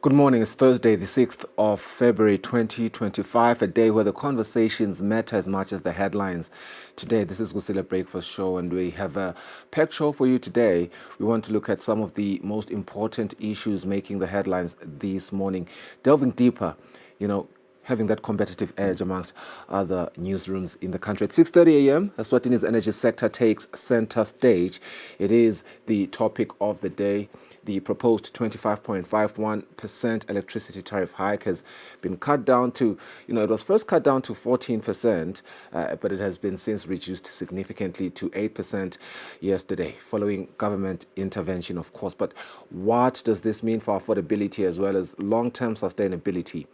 Good morning. It's Thursday, the 6th of February 2025, a day where the conversations matter as much as the headlines. Today, this is Kusile Breakfast Show, and we have a packed show for you today. We want to look at some of the most important issues making the headlines this morning, delving deeper, having that competitive edge amongst other newsrooms in the country. At 6:30 a.m., Eswatini's energy sector takes center stage. It is the topic of the day. The proposed 25.51% electricity tariff hike has been cut down to, it was first cut down to 14%, but it has been since reduced significantly to 8% yesterday, following government intervention, of course. But what does this mean for affordability as well as long-term sustainability?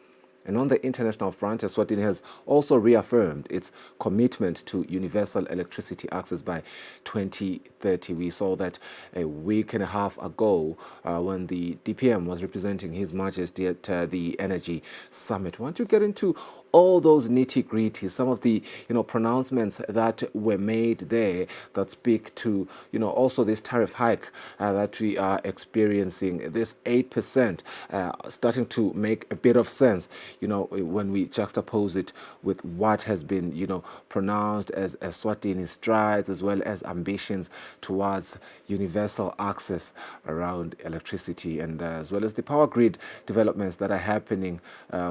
And on the international front, Eswatini has also reaffirmed its commitment to universal electricity access by 2030. We saw that a week and a half ago when the DPM was representing His Majesty at the Energy Summit. I want to get into all those nitty-gritty, some of the pronouncements that were made there that speak to also this tariff hike that we are experiencing, this 8% starting to make a bit of sense when we juxtapose it with what has been pronounced as Eswatini strides as well as ambitions towards universal access around electricity, and as well as the power grid developments that are happening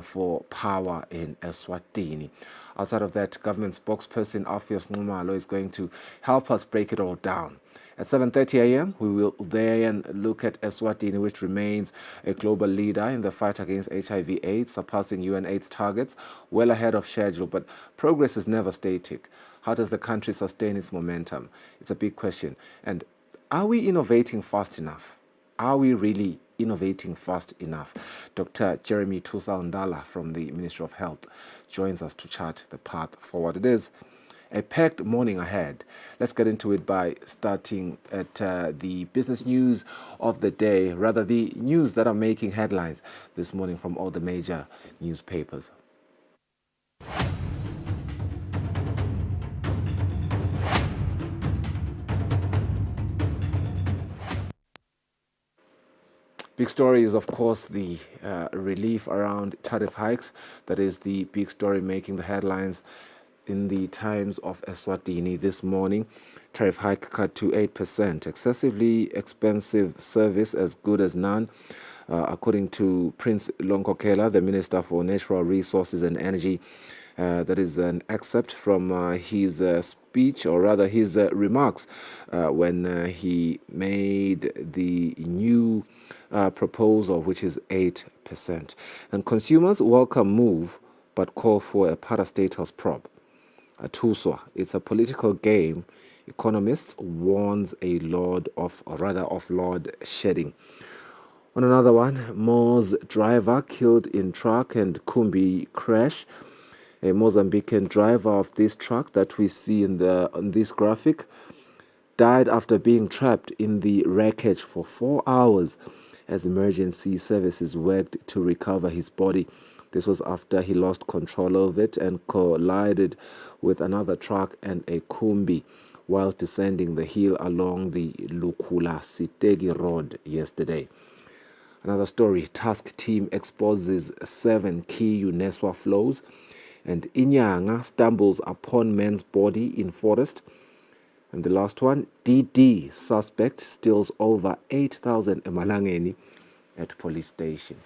for power in Eswatini. Outside of that, government spokesperson Alpheus Nxumalo is going to help us break it all down. At 7:30 a.m., we will then look at Eswatini, which remains a global leader in the fight against HIV/AIDS, surpassing UN AIDS targets well ahead of schedule. But progress is never static. How does the country sustain its momentum? It's a big question. And are we innovating fast enough? Are we really innovating fast enough? Dr. Jeremy Tusal-Ndala from the Ministry of Health joins us to chart the path forward. It is a packed morning ahead. Let's get into it by starting at the business news of the day, rather the news that are making headlines this morning from all the major newspapers. Big story is, of course, the relief around tariff hikes. That is the big story making the headlines in the Times of Eswatini this morning. Tariff hike cut to 8%. Excessively expensive service, as good as none. According to Prince Lonkokela, the Minister for Natural Resources and Energy. That is an excerpt from his speech, or rather his remarks, when he made the new proposal, which is 8%. And consumers welcome move, but call for a parastatus probe. Tuswa, it's a political game. Economists warns a load of load shedding. On another one, Mo's driver killed in truck and Kumbi crash. A Mozambican driver of this truck that we see on this graphic died after being trapped in the wreckage for 4 hours as emergency services worked to recover his body. This was after he lost control of it and collided with another truck and a Kumbi while descending the hill along the Lukula-Sitegi Road yesterday. Another story, task team exposes 7 key UNESWA flows, and Inyanga stumbles upon man's body in forest. And the last one, DD suspect steals over 8,000 emalangeni at police station.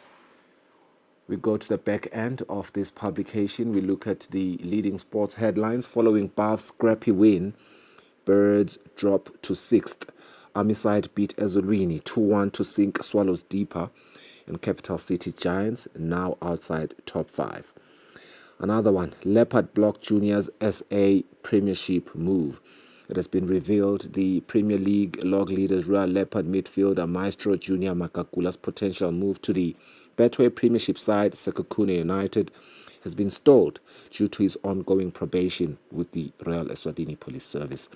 We go to the back end of this publication. We look at the leading sports headlines. Following Bath's scrappy win, Birds drop to 6th. Armyside beat Ezulwini 2-1 to sink Swallows deeper. And Capital City Giants now outside top 5. Another one, Leopard Block Juniors SA Premiership move. It has been revealed the Premier League log leaders Royal Leopard midfielder Maestro Junior Makakula's potential move to the Betway Premiership side, Sekhukhune United, has been stalled due to his ongoing probation with the Royal Eswatini Police Service.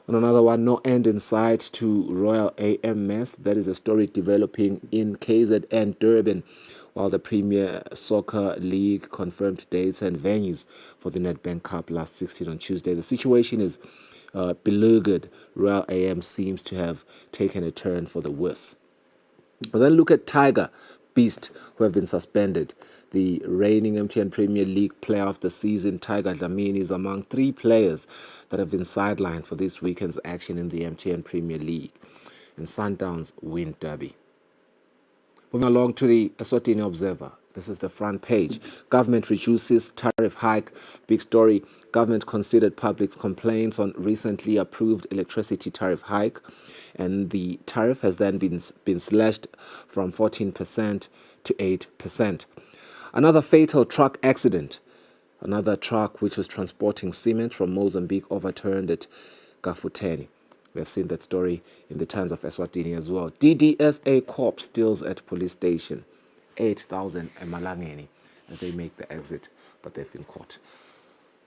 On another one, no end in sight to Royal AMS. That is a story developing in KZN Durban, while the Premier Soccer League confirmed dates and venues for the Nedbank Cup last 16 on Tuesday. The situation is beleaguered. Royal AM seems to have taken a turn for the worse. But then look at Tiger Beast, who have been suspended. The reigning MTN Premier League Player of the Season, Tiger Dlamini, is among 3 players that have been sidelined for this weekend's action in the MTN Premier League. And Sundowns win derby. Moving along to the Eswatini Observer. This is the front page. Government reduces tariff hike. Big story. Government considered public complaints on recently approved electricity tariff hike. And the tariff has then been slashed from 14% to 8%. Another fatal truck accident. Another truck which was transporting cement from Mozambique overturned at Kafuteni. We have seen that story in the Times of Eswatini as well. DDSA Corps steals at police station. 8,000 emalangeni as they make the exit, but they've been caught.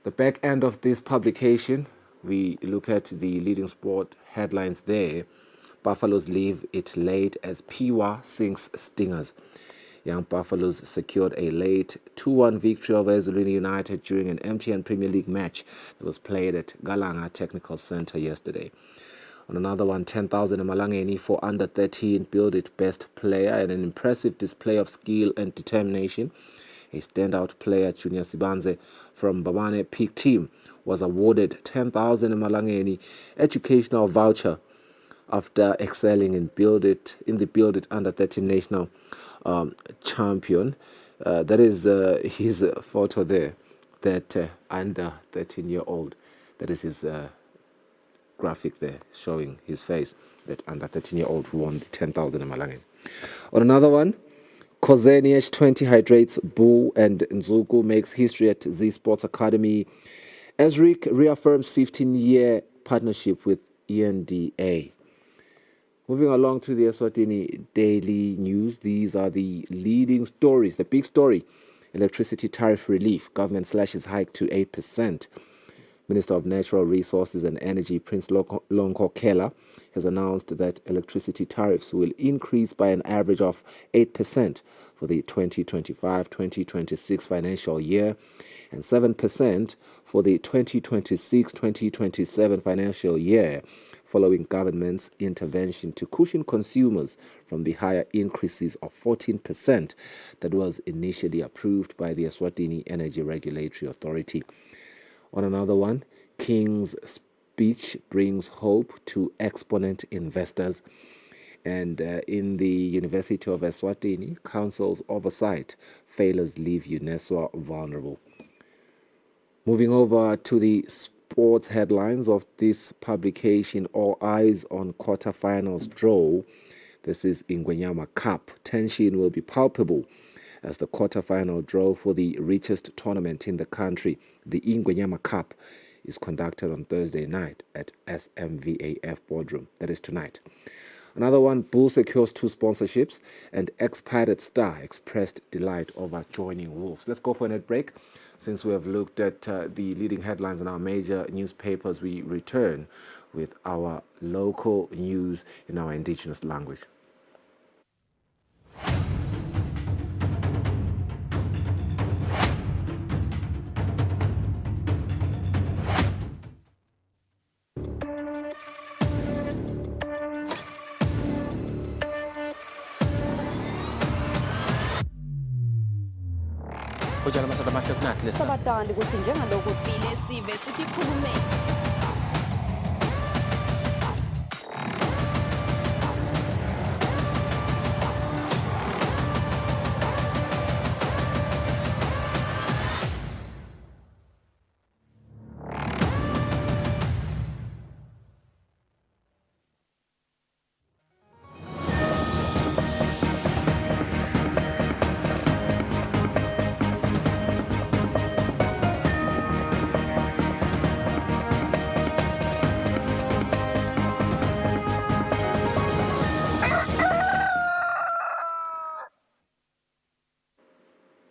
The back end of this publication, we look at the leading sport headlines there. Buffaloes leave it late as Piwa sinks Stingers. Young Buffaloes secured a late 2-1 victory over Eswatini United during an MTN Premier League match that was played at Galanga Technical Centre yesterday. On another one, 10,000 emalangeni for under 13 billed it best player and an impressive display of skill and determination. A standout player, Junior Sibanze from Babane Peak Team, was awarded 10,000 emalangeni educational voucher after excelling in the Build It under 13 national champion. That is his photo there, that under 13-year-old. That is his graphic there showing his face, that under 13-year-old who won the 10,000 emalangeni. On another one, Kozeni H20 hydrates Boo and Nzuku, makes history at Z Sports Academy. Ezric reaffirms 15-year partnership with ENDA. Moving along to the Eswatini Daily News, these are the leading stories. The big story, electricity tariff relief. Government slashes hike to 8%. Minister of Natural Resources and Energy, Prince Lonko Kela, has announced that electricity tariffs will increase by an average of 8% for the 2025-2026 financial year and 7% for the 2026-2027 financial year, following government's intervention to cushion consumers from the higher increases of 14% that was initially approved by the Eswatini Energy Regulatory Authority. On another one, King's speech brings hope to exponent investors. And in the University of Eswatini, Council's oversight failures leave UNESCO vulnerable. Moving over to the sports headlines of this publication, all eyes on quarterfinals draw. This is Ingwenyama Cup. Tension will be palpable as the quarterfinal draw for the richest tournament in the country, the Ingwenyama Cup, is conducted on Thursday night at SMVAF Boardroom. That is tonight. Another one, Bull secures 2 sponsorships, and ex-Pirate star expressed delight over joining Wolves. Let's go for a net break. Since we have looked at the leading headlines in our major newspapers, we return with our local news in our indigenous language. Sabatandi ukuthi njengalokhu sibili sive sikhulume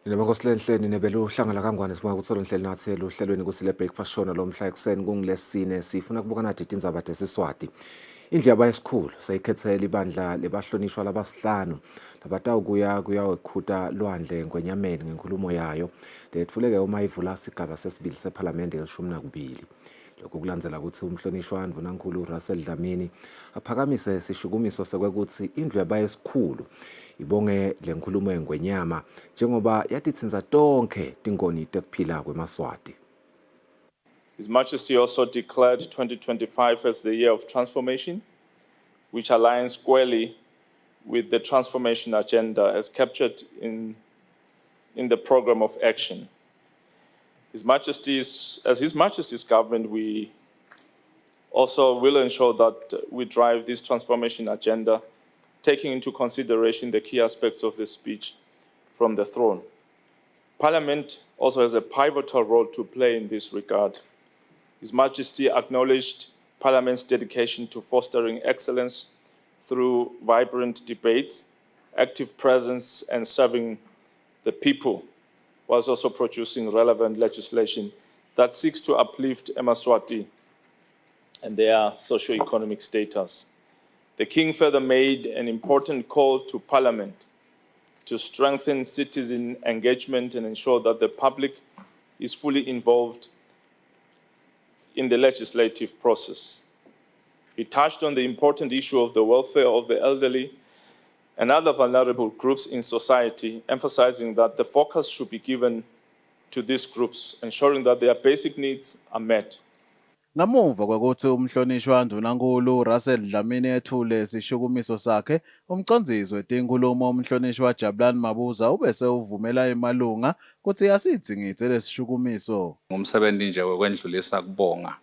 Nabakosilenhleni nebelu hlangana kangwane sibona ukuthi solonhleli nathi eluhlelweni Kusile breakfast show lomhla ekseni kungilesine sifuna kubuka nathi indaba desiswati. Indlu yabayisikhulu sayikhethela ibandla lebahlonishwa labasihlanu labatawu kuya wekhuta lwandle ngwenyameni ngenkulumo yayo letfuleke uma ivula sigaba sesibili seParliament nge12. lokhu kulandzela ukuthi umhlonishwa Ndvunankhulu Russell Dlamini aphakamise sishukumiso sekwekuthi indlu yabayesikhulu ibonge le nkulumo engwenyama njengoba yatitsinza tonke tinkoni tekuphila kweMaswati. His Majesty also declared 2025 as the year of transformation, which aligns squarely with the transformation agenda as captured in the program of action. As His Majesty's government, we also will ensure that we drive this transformation agenda, taking into consideration the key aspects of the speech from the throne. Parliament also has a pivotal role to play in this regard. His Majesty acknowledged Parliament's dedication to fostering excellence through vibrant debates, active presence, and serving the people, whilst also producing relevant legislation that seeks to uplift Eswatini and their socio-economic status. The King further made an important call to Parliament to strengthen citizen engagement and ensure that the public is fully involved in the legislative process. He touched on the important issue of the welfare of the elderly and other vulnerable groups in society, emphasizing that the focus should be given to these groups, ensuring that their basic needs are met. Ngamuva kokuthi umhlonishwa Ndvunankhulu Russell Dlamini ethule isishukumiso sakhe, umcondzisi wetinkulumo umhlonishwa Jabulani Mabuza ubese uvumela emalunga ukuthi asidzingidze lesishukumiso. Ngumsebenzi nje wekwendlulisa kubonga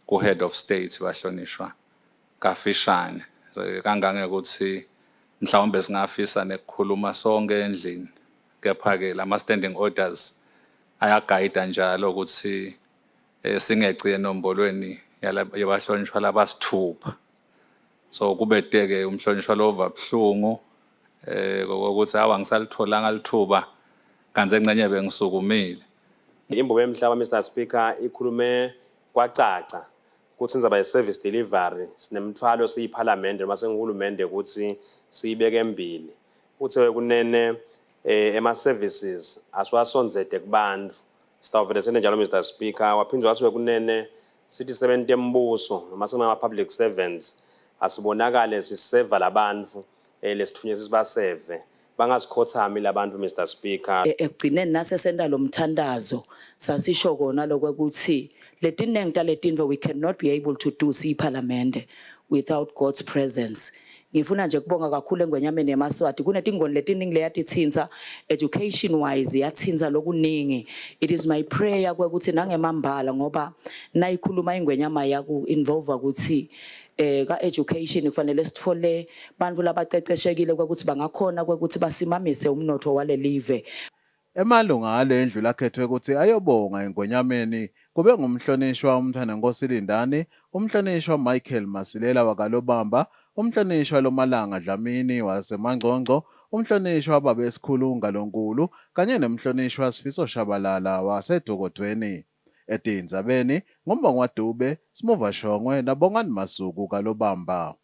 ku-head of state bahlonishwa kafishane. Kangange ukuthi mhlawumbe singafisa nekukhuluma sonke endlini, kepha-ke lama-standing orders ayagayida njalo ukuthi singeci enombolweni yabahlonishwa labasithupha. So kubeteke umhlonishwa lova buhlungu ukuthi awangisalitholanga lithuba kanze ngcenye bengisukumile. Imbobo emhlaba Mr Speaker ikhulume kwacaca ukuthi nizaba i-service delivery sinemthwalo siyiParliament mase ngihulumende ukuthi siyibeke embili. Uthe kunene ema-services asiwasonzete kubantu. Sitawuvele sene njalo Mr Speaker waphindwa wathi kunene sithi sebentu embuso noma singama-public servants asibonakale siseva labantu lesithunywe sisibaseve bangazikhothami labantu Mr Speaker. Ekugcineni nasesenda lo mthandazo sasisho kona lokuthi letinengi taletinto we cannot be able to do siyiParliament without God's presence. Ngifuna nje kubonga kakhulu engwenyameni yeMaswati kunetingoni letiningi leyatithinza education wise yathinza lokuningi. It is my prayer ukuthi nangemambala ngoba nayikhuluma ingwenyama yaku involve ukuthi ka education kufanele sithole bantu labaqeqeshekile ukuthi bangakhona ukuthi basimamise umnotho wale live. Emalunga alendlu lakhethwe ukuthi ayobonga engwenyameni kube ngumhlonishwa uMthanenkosi Lindani, umhlonishwa Michael Masilela wakalobamba, umhlonishwa Lomalanga Dlamini wasemangqongqo, umhlonishwa babesikhulu Ngalonkulu kanye nomhlonishwa Sifiso Shabalala waseDokodweni. Etindzabeni ngombongo Dube, Smuva Shongwe naBongani Masuku kalobamba.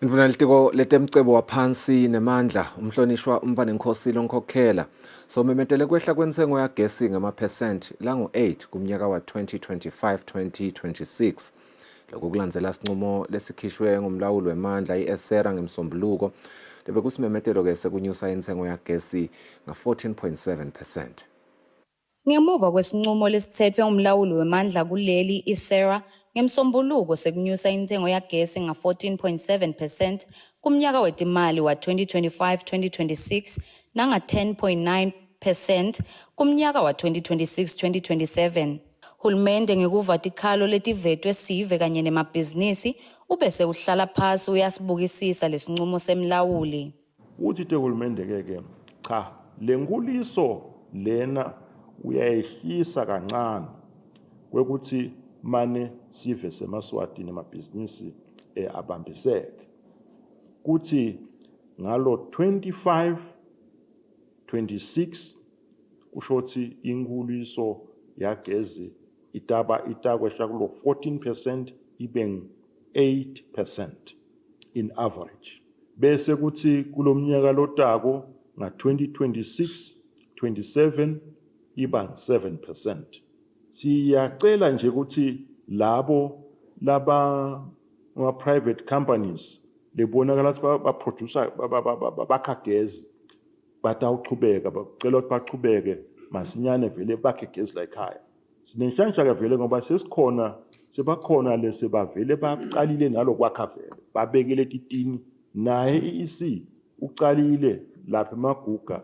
Indvunalitiko letemcebo waphansi nemandla umhlonishwa Mthanenkosi Lonkhokhela somemetele kwehla kwentengo yagesi ngamaphesenti langu-8 kumnyaka wa 2025-2026. Lokhu kulandzela sinqumo lesikhishwe ngumlawuli wemandla iESERA ngemsombuluko lebekusimemetelo ke sekunyusa intengo yagesi nga-14.7%. Ngemuva kwesinqumo lesithethwe ngumlawuli wemandla kuleli iESERA ngemsombuluko sekunyusa intengo yagesi nga-14.7% kumnyaka wetimali wa 2025-2026 nanga 10.9% kumnyaka wa 2026-2027. Hulumende ngekuva tikhalo letivetwe sive kanye nemabhizinisi ubese uhlala phasi uyasibukisisa lesinqumo semlawuli. Uthi tehulumende ke cha lenkuliso lena uyayehlisa kancane kwekuthi mane sive seMaswati nemabhizinisi abambiseke kuthi ngalo 25-26 kushothi inkuliso yagezi itakwehla kulo 14% ibe 8% in average bese kuthi kulomnyaka lotako nga 2026-27 iba 7%. Siyacela nje ukuthi labo private companies lebonakala ukuthi ba-producer bakha gesi batawuchubeka bacela ukuthi bachubeke masinyane vele bakhe gesi la ekhaya. Sinenhlanhla vele ngoba sebakhona lese bavele baqalile nalo kwakha vele babekele titini naye iEC uqalile lapha emaguga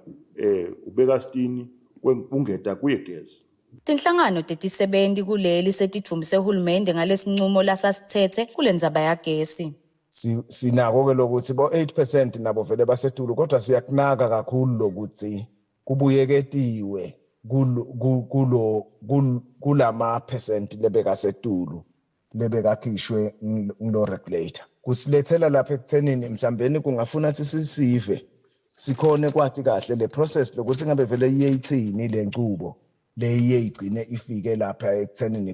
ubeka stini kungeta kuye gesi. Tinhlangano tetisebenti kuleli setidvumise uhulumende ngalesinqumo lasasithethe kule ndzaba yagesi. Sinako ke lokuthi bo 8% nabo vele basetulu kodwa siyakunaka kakhulu lokuthi kubuyeketiwe kulama percent lebekasetulu lebekakhishwe ngilo regulator. Kusilethela lapha ekuthenini mhlambeni kungafuna ukuthi sisive sikhone kwathi kahle le process lokuthi ngabe vele iyithini le nqubo leyigcine ifike lapha ekuthenini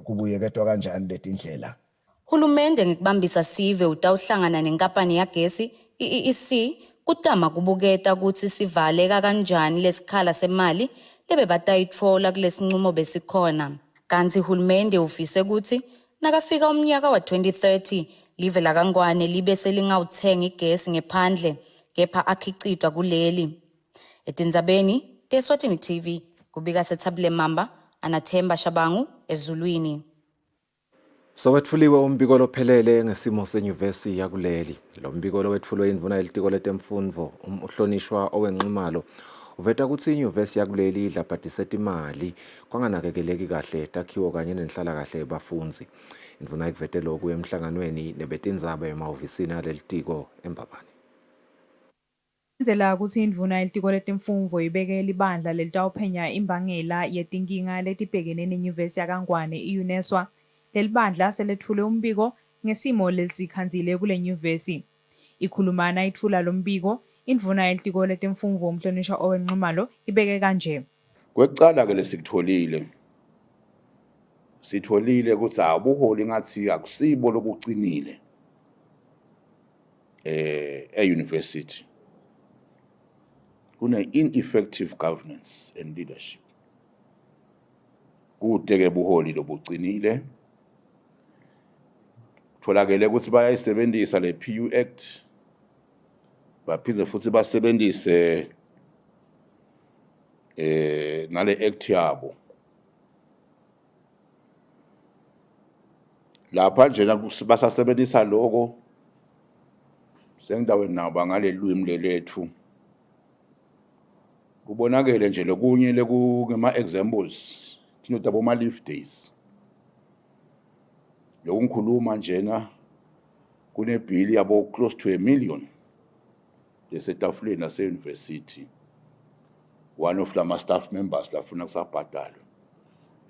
kubuyeketwa kanjani letindlela. Hulumende ngikubambisa sive utawuhlangana nenkampani yagesi iEC kutama kubuketa ukuthi sivaleka kanjani lesikhala semali lebe batayitfola kulesinqumo besikhona. Kanti hulumende ufise ukuthi nakafika umnyaka wa 2030 live la Kangwane libe selingawuthenga igesi ngephandle kepha akhicitwa kuleli. Etindzabeni teSwatini TV kubika Sethabile Mamba Anathemba Shabangu ezulwini. So wetfuliwe umbiko lophelele ngesimo senyuvesi yakuleli. Lo mbiko wetfulwe indvuna yelitiko letemfundvo uhlonishwa owenqimalo uveta kutsi inyuvesi yakuleli idla bhadiseta imali kwanganakekeleki kahle takhiwo kanye nenhlala kahle yebafundzi. Indvuna ikuvete lokhu emhlanganweni nebetindzaba emahhovisini alelitiko eMbabane. Nzela ukuthi indvuna yelitiko letemfundvo ibeke libandla lelitawuphenya imbangela yetinkinga letibhekene nenyuvesi yaKangwane iUNESWA. Lelibandla selethule umbiko ngesimo lesikhanzile kule nyuvesi. Ikhulumana ithula lo mbiko indvuna yelitiko letemfundvo umhlonishwa owenqimalo ibeke kanje. Kwecala ke lesikutholile sitholile ukuthi abuholi ngathi akusibo lokucinile e-university. Kune ineffective governance and leadership. Kude ke buholi lobucinile. Tholakele ukuthi bayayisebenzisa le PU Act baphinde futhi basebenzise nale act yabo lapha nje basasebenzisa lokho sengidaweni nabo ngale lwimi lethu kubonakele nje lokunye lekungema examples tinodabo ma leave days. Lokungikhuluma njena kune bill yabo close to 1 million lesetafuleni nase university. One of lama staff members lafuna kusabhadalwa.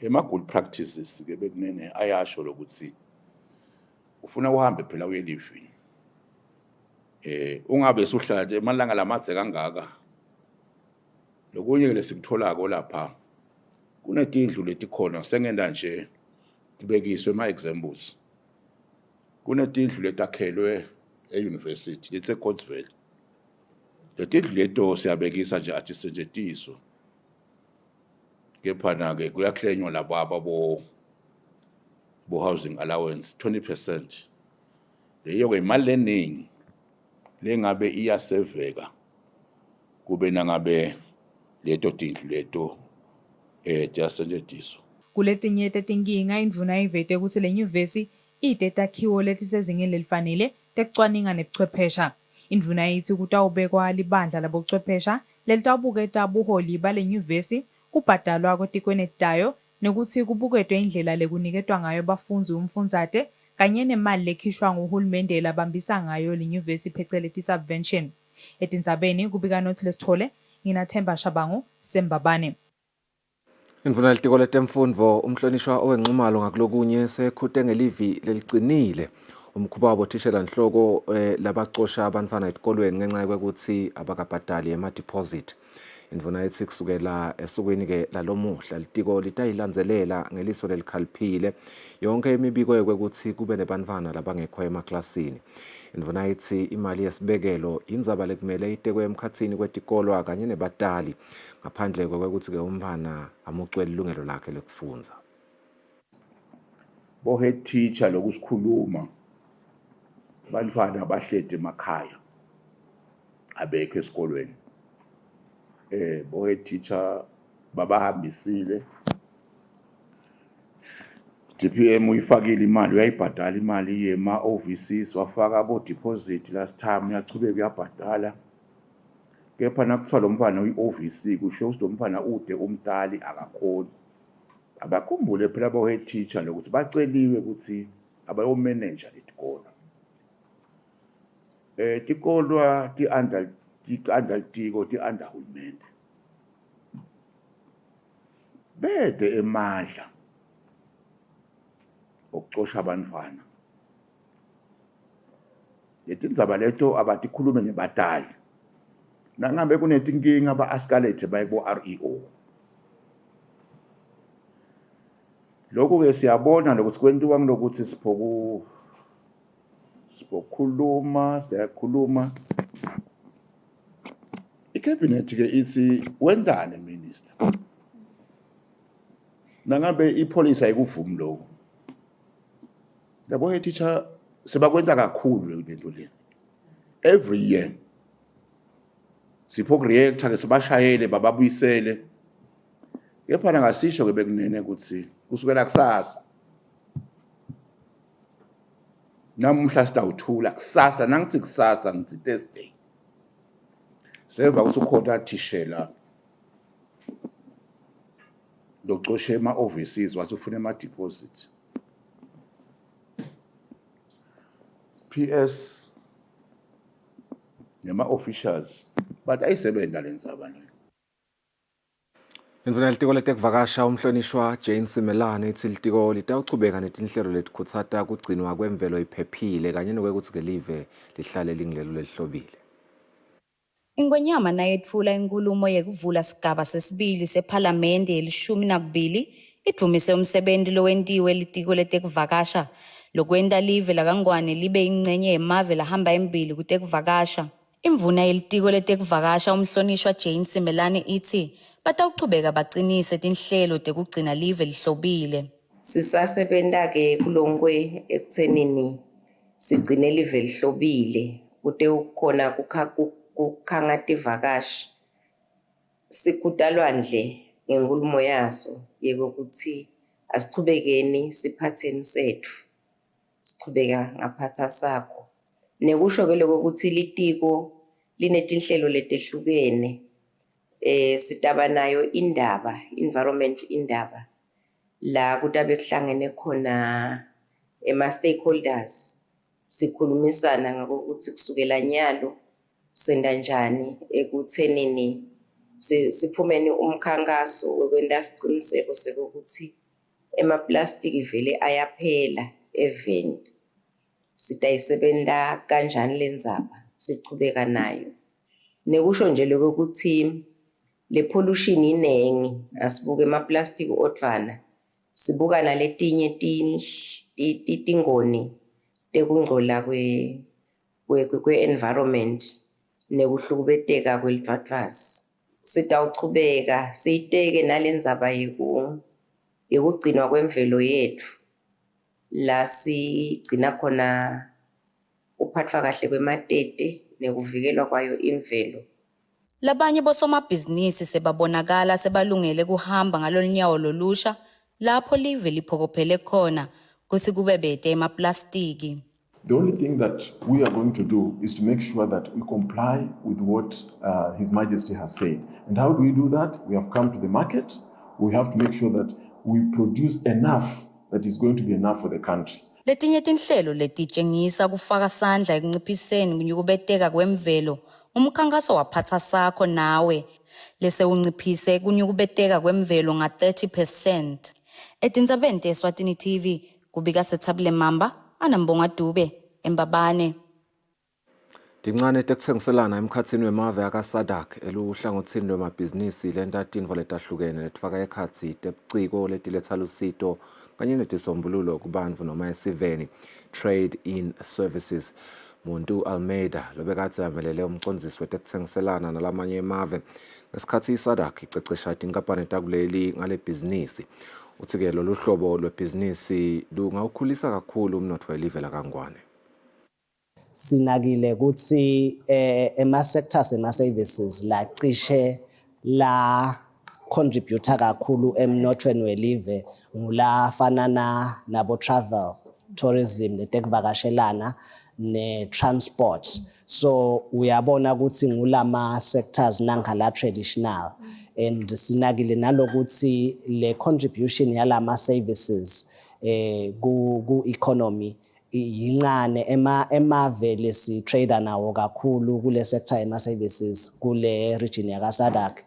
Ema good practices ke bekunene ayasho lokuthi ufuna uhambe phela uye leave. Ungabe usuhlala emalanga lamadze kangaka. Lokunye lesikutholako lapha kunetindlu letikhona sengenda nje tibekiswe ma examples. Kunetindlu letakhelwe e-university lethe Cotsville. Letindlu leto siyabekisa nje atisetshenziswa. Kepha na-ke kuyaklenywa labo bo housing allowance 20%. Leyo ke imali eningi lengabe iyaseveka kube nangabe leto tindlu leto tiyasetshenziswa. Kuletinye tetinkinga indvuna ivete kutsi le nyuvesi ite takhiwo letisezingeni lelifanele tekucwaninga nebuchwephesha. Indvuna yithi kutawubekwa libandla labochwephesha lelitawubuketa buholi bale nyuvesi kubhadalwa kwetikwenetayo nekuthi kubuketwe indlela lekuniketwa ngayo bafundzi umfundzate kanye nemali lekhishwa nguhulumende labambisa ngayo le nyuvesi pheceleti subvention. Etindzabeni kubika Nothi Lesithole nginathemba Shabangu seMbabane. Indvuna yelitiko letemfundvo umhlonishwa owenqimalo ngakulokunye sekhute ngelivi lelicinile umkhuba wabo thishela nhloko labacosha abantwana esikolweni ngenxa yokuthi abakabhadali ema deposit. Indvuna ithi kusukela esukwini ke lalomuhla litiko litayilandzelela ngeliso lelikhaliphile yonke imibiko yokuthi kube nebantfwana labangekho emaklasini. Indvuna ithi imali yesibekelo indzaba lekumele itekwe emkhatsini kwetikolo kanye nebatali ngaphandle kwekuthi ke umntfwana amucwele ilungelo lakhe lekufundza. Bo head teacher lokusikhuluma bantfwana bahlede emakhaya abekho esikolweni. Bo head teacher babahambisile. DPM uyifakile imali, uyayibhadala imali yema overseas, wafaka abo deposit last time, uyachubeka uyabhadala. Kepha nakuthiwa lo mfana uyi-OVC kusho ukuthi lo mfana ude umdali akakhoni. Abakhumbule phela abo head teacher lokuthi baceliwe ukuthi abayomanage letikolo. Tikolo ti-under tiko ti-under hulumende. Bede emandla okucosha abantwana. Letindzaba leto abatikhulume nebatali. Nangabe kunetinkinga ba-escalate baye ko-REO. Lokhu ke siyabona lokuthi kwentiwa ngilokuthi siyakhuluma. I-cabinet ke ithi wendane minister. Nangabe ipolice ayikuvumi lokho. Labo head teacher sebakwenta kakhulu lento le. Every year sipho reactor ke sibashayele bababuyisele. Kepha nangasisho ke bekunene ukuthi kusukela kusasa namuhla sitawuthula kusasa nangithi kusasa ngithi Thursday seva kusukhona thishela docoshe ema overseas wathi ufuna ama deposit. PS nema officials but ayisebenta lenzaba le. Indvuna litiko letekuvakasha umhlonishwa Jane Simelane ithi litiko litawuchubeka netinhlelo letikhutsata kugcinwa kwemvelo iphephile kanye nokuthi ke live lihlale lingilelo lelihlobile. Ingwenyama naye etfula inkulumo yekuvula sigaba sesibili sephalamende yelishumi idumise umsebenzi lowentiwe litiko letekuvakasha lokwenta live lakangwane libe ingcenye yemave lahamba embili kutekuvakasha. Imvuna yelitiko letekuvakasha umhlonishwa Jane Simelane ithi batawuchubeka bacinise tinhlelo tekugcina live lihlobile. Sisasebenta ke kulongwe ekuthenini sigcine live lihlobile kute ukhona kukhanga tivakashi. Sikudalwandle ngenkulumo yaso yekokuthi asichubekeni siphatheni sethu. Sichubeka ngaphatha sakho. Nekusho ke lokuthi litiko linetinhlelo letehlukene. Sitaba nayo indaba, environment indaba. La kutabe kuhlangene khona ema-stakeholders. Sikhulumisana ngokuthi kusukela nyalo senda njani ekuthenini siphumeni umkhankaso wekwenta siciniseko sekuthi emaplastiki vele ayaphela eveni. Sitayisebenta kanjani lenzaba sichubeka nayo. Nekusho nje lokuthi le pollution inengi asibuke emaplastiki odvana sibuka naletinye tingoni tekungcola kwe-environment nekuhlukubeteka kwelivadvazi. Sitawuchubeka siyiteke nalendzaba yekugcinwa kwemvelo yetfu la sigcina khona uphathwa kahle kwematete nekuvikelwa kwayo imvelo. Labanye bosomabhizinisi sebabonakala sebalungele kuhamba ngalonyawo lolusha lapho live liphokophele khona kuthi kube bete emaplastiki. The only thing that we are going to do is to make sure that we comply with what His Majesty has said. And how do we do that? We have come to the market. We have to make sure that we produce enough that is going to be enough for the country. Letinye tinhlelo letitshengisa kufaka sandla ekunciphiseni kunyukubeteka kwemvelo. Umkhankaso waphatha sakho nawe lese unciphise kunyukubeteka kwemvelo nga 30%. Etindzabeni te-Eswatini TV kubika Sethabile Mamba, Anambonga Dube, Embabane. Dincane tekuthengiselana emkhatsini wemave akaSADC eluhlangothini lwemabhizinisi lentatimvo letahlukene letfaka ekhatsi tebuciko letiletsa lusito kanye netisombululo kubantfu noma esiveni trade in services. Muntu Almeida lobekatsi amelele umcondzisi wetekuthengiselana nalamanye emave ngesikhatsi iSADC icecesha tinkampani takuleli ngale bhizinisi. Uthi-ke lolu hlobo lwebhizinisi lungawukhulisa kakhulu umnotfo welive laKangwane. Sinakile ukuthi ema sectors ema services la cishe la contributor kakhulu emnothweni welive ngula fanana nabo travel, tourism, netekuvakashelana ne transport. So uyabona ukuthi ngulama sectors nangala traditional and sinakile nalokuthi le contribution yalama services ku economy yincane emave lesi trader nawo kakhulu kule sector ema services kule region yakaSADC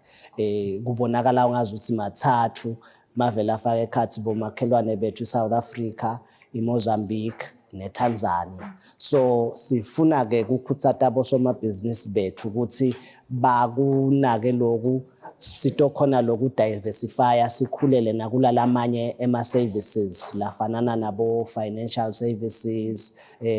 kubonakala ngazuthi mathathu mavela afaka ekhathi bomakhelwane bethu South Africa, iMozambique neTanzania. So sifuna ke ukukhuthata abosomabhizinisi bethu ukuthi bakunake lokhu sitokhona loku diversify sikhulele nakulalamanye ema services lafanana nabo financial services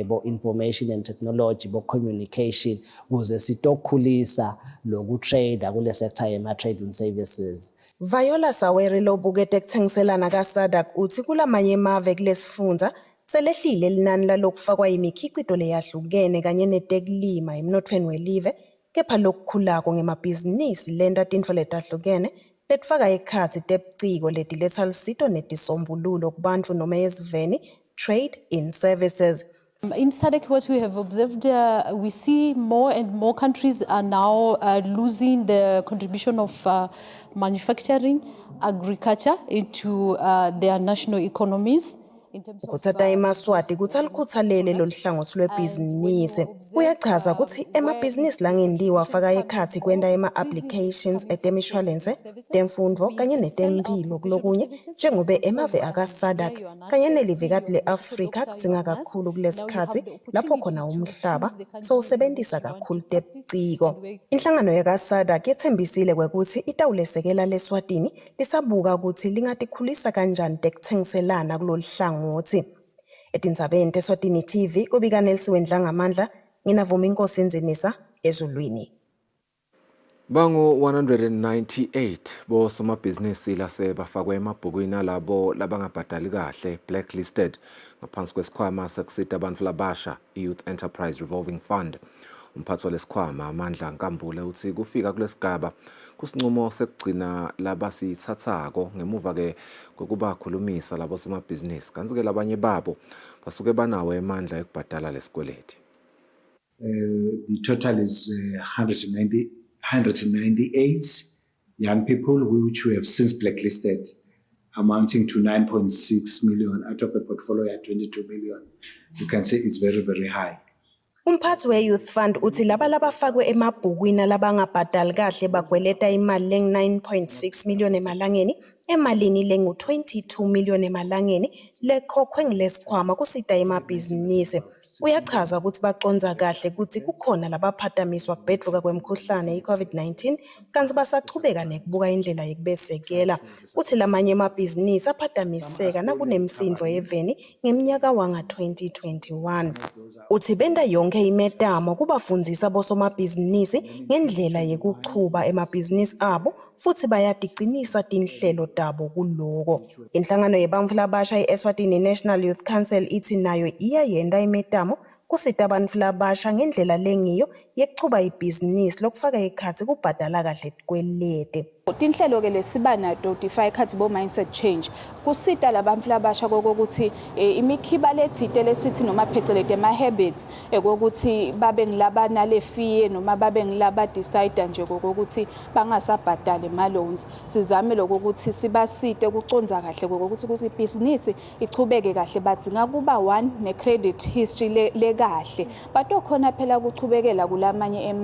bo information and technology bo communication ukuze sitokhulisa loku trade kule sector yema trading services. Viola Sawere lobukete ekuthengiselana kaSADC uthi kulamanye emave kulesifundza selehlile linani lalokufakwa yimikhicito leyahlukene kanye netekulima emnothweni welive kepha lokukhulako ngemabhizinisi lenta tintfo letahlukene letfaka ekhatsi tebuciko letiletsa lusito netisombululo kubantfu noma esiveni trade in services. In SADC, what we have observed, we see more and more countries are now losing the contribution of manufacturing, agriculture into their national economies. Ukutsata eMaswati kuthi alukhuthalele lolu hlangothi lwebhizinisi. Uyachaza ukuthi emabhizinisi langendiwa afaka ekhathi kwenda ema-applications etemishwalense, temfundvo kanye netemphilo kulokunye njengobe emave akaSADC kanye nelivikati le-Afrika kudzinga kakhulu kulesikhathi lapho khona umhlaba so usebentisa kakhulu tebuciko. Inhlangano yakaSADC yethembisile kwekuthi itawulesekela leSwatini lisabuka ukuthi lingatikhulisa kanjani tekuthengiselana kulolu hlangothi. Etindzabeni teSwatini TV kubika Nelson Dlangamandla nginavuma inkosi Nzinisa ezulwini. Bangu 198 bosomabhizinisi lase bafakwe emabhukwini alabo labangabhadali kahle blacklisted ngaphansi kwesikhwama sekusita abantu labasha Youth Enterprise Revolving Fund. Umphathi walesikhwama Amandla Nkambule uthi kufika kulesigaba kusinqumo sekugcina labasithathako ngemuva ke kokubakhulumisa labo somabhizinisi kanti ke labanye babo basuke banawo emandla ekubhadala lesikweleti. The total is 198 young people which we have since blacklisted, amounting to 9.6 million out of a portfolio at 22 million. You can say it's very, very high. Umphathi we-Youth Fund uthi laba labafakwe emabhukwini labangabhadali kahle bagweleta imali leng-9.6 million emalangeni, emalini lengu-22 million emalangeni lekhokhwe ngilesikhwama kusita emabhizinisi. Uyachaza ukuthi baconza kahle ukuthi kukhona labaphazamiswa kubhedvuka kwemkhuhlane i-COVID-19 kanti basachubeka nekubuka indlela yekubesekela. Uthi lamanye emabhizinisi aphazamiseka nakunemsindvo yeveni ngeminyaka wanga-2021. Uthi benda yonke imetamo kubafundzisa bosomabhizinisi ngendlela yekuchuba emabhizinisi abo futhi bayaticinisa tinhlelo tabo kuloko. Inhlangano yebantfu labasha i-Eswatini National Youth Council ithi nayo iyayenda imetamo kusita abantu labasha ngendlela lengiyo yekuchuba ibhizinisi lokufaka ekhatsi kubhadala kahle kwelete. Tinhlelo ke lesiba nato tifaka ekhathi bo mindset change kusita labantu labasha kokuthi imikhiba lethite lesithi noma phecelede ama habits ekokuthi babe ngilaba nale fee noma babe ngilaba decide nje kokuthi bangasabhadali ma loans. Sizame lokuthi sibasite ukuconza kahle kokuthi kusi business ichubeke kahle badzinga kuba one ne credit history le kahle. Bato khona phela ukuchubekela lamanye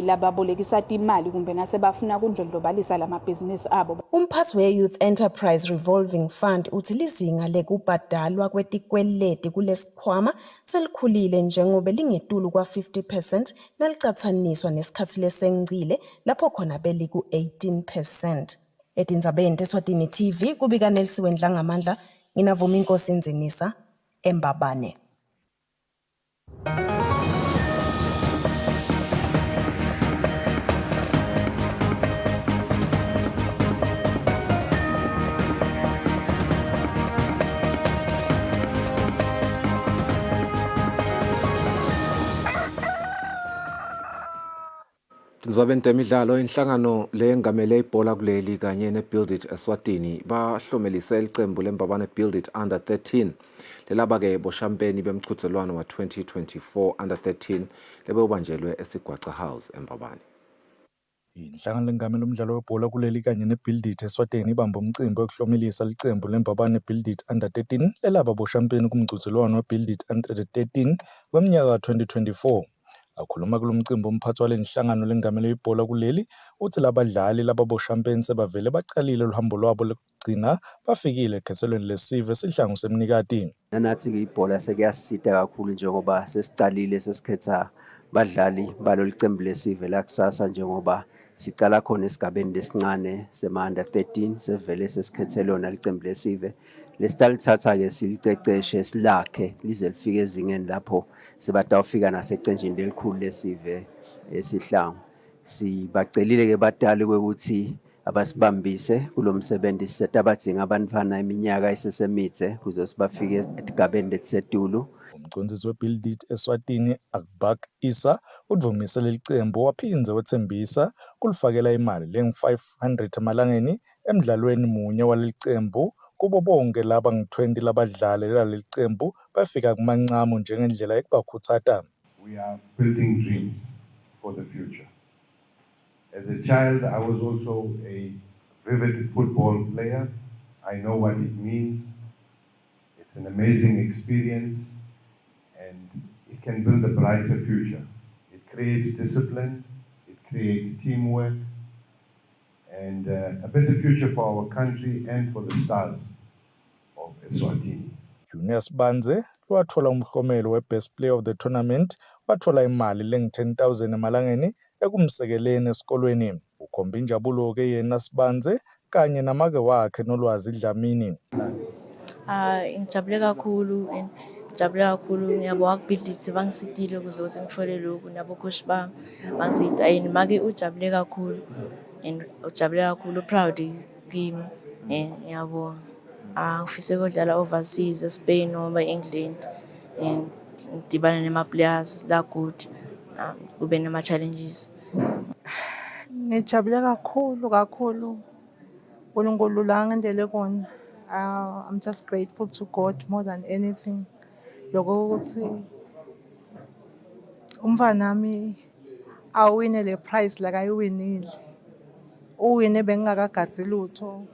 lababolekisa imali kumbe ngase bafuna kundlondlobalisa lamabhizinisi abo. Umphathi we-Youth Enterprise Revolving Fund uthi lizinga lekubhadalwa kwetikweleti kulesikhwama selikhulile njengoba lingetulu kwa-50% nalicathaniswa nesikhathi lesengcile lapho khona beliku-18%. Etindzabeni teSwatini TV kubika Nelsiwe Ndlangamandla, nginavuma Inkosi Nzinisa, eMbabane. Tindzabeni temidlalo inhlangano lengamele ibhola kuleli kanye neBuild It Eswatini bahlomelise ilicembu leMbabane Build It Under 13 lelaba-ke boshampeni bemchudzelwano wa-2024 Under 13 lebewubanjelwe eSigwaca House eMbabane. Inhlangano lengamele umdlalo webhola kuleli kanye neBuild It Eswatini ibamba umcimbi wokuhlomelisa licembu leMbabane Build It Under 13 lelaba boshampeni kumchudzelwano weBuild It Under 13 weminyaka ka-2024. Akhuluma kulo mcimbi umphathi walenhlangano lengamele ibhola kuleli uthi labadlali lababoshampeni sebavele baqalile uhambo lwabo lokugcina bafikile ekhethelweni lesive esihlangu semnikati. Nathi-ke ibhola sekuyasisita kakhulu njengoba sesicalile sesikhetha badlali balolu cembu lesive lakusasa njengoba sicala khona esigabeni lesincane sema-under 13 sevele sesikhethele lona licembu lesive. Lesitalithatha-ke siliceceshe silakhe lize lifike ezingeni lapho sebatawufika nasecenjini lelikhulu lesive esihlangu. Sibacelile-ke badali kwekuthi abasibambise kulo msebenzi sisetha abadzinga abantwana iminyaka esesemitse kuze sibafike esigabeni letisetulu. Umcondzisi weBuild It Eswatini Akbak Isa udvumise leli cembu waphindze wethembisa kulifakela imali lengu-500 emalangeni emdlalweni munye waleli cembu kubo bonke laba ngu-20 labadlali laleli cembu bafika kumancamu njengendlela yekubakhutata. We are building dreams for the future. As a child, I was also a vivid football player. I know what it means. It's an amazing experience and it can build a brighter future. It creates discipline, it creates teamwork, and a better future for our country and for the stars of Eswatini. Junior Sbanze wathola umhlomelo we-Best Player of the Tournament wathola imali lengu-10,000 emalangeni ekumsekeleni esikolweni. Ukhomba injabulo-ke yena Sbanze kanye namake wakhe Nolwazi Dlamini. Ngijabule kakhulu ngiyabonga kuBuild It bangisitile ukuze ukuthi ngithole lokhu nabo coach bami bangisita and make ujabule kakhulu and ujabule kakhulu proud kimi ngiyabonga. Ngifise ukudlala overseas eSpain noma eEngland and ngidibane nema-players la good kube nama-challenges. Ngijabule kakhulu uNkulunkulu la ngendlela kona. I'm just grateful to God more than anything. Lokho ukuthi umfana nami awine le prize la kayiwinile. Uwine bengingakagazi lutho.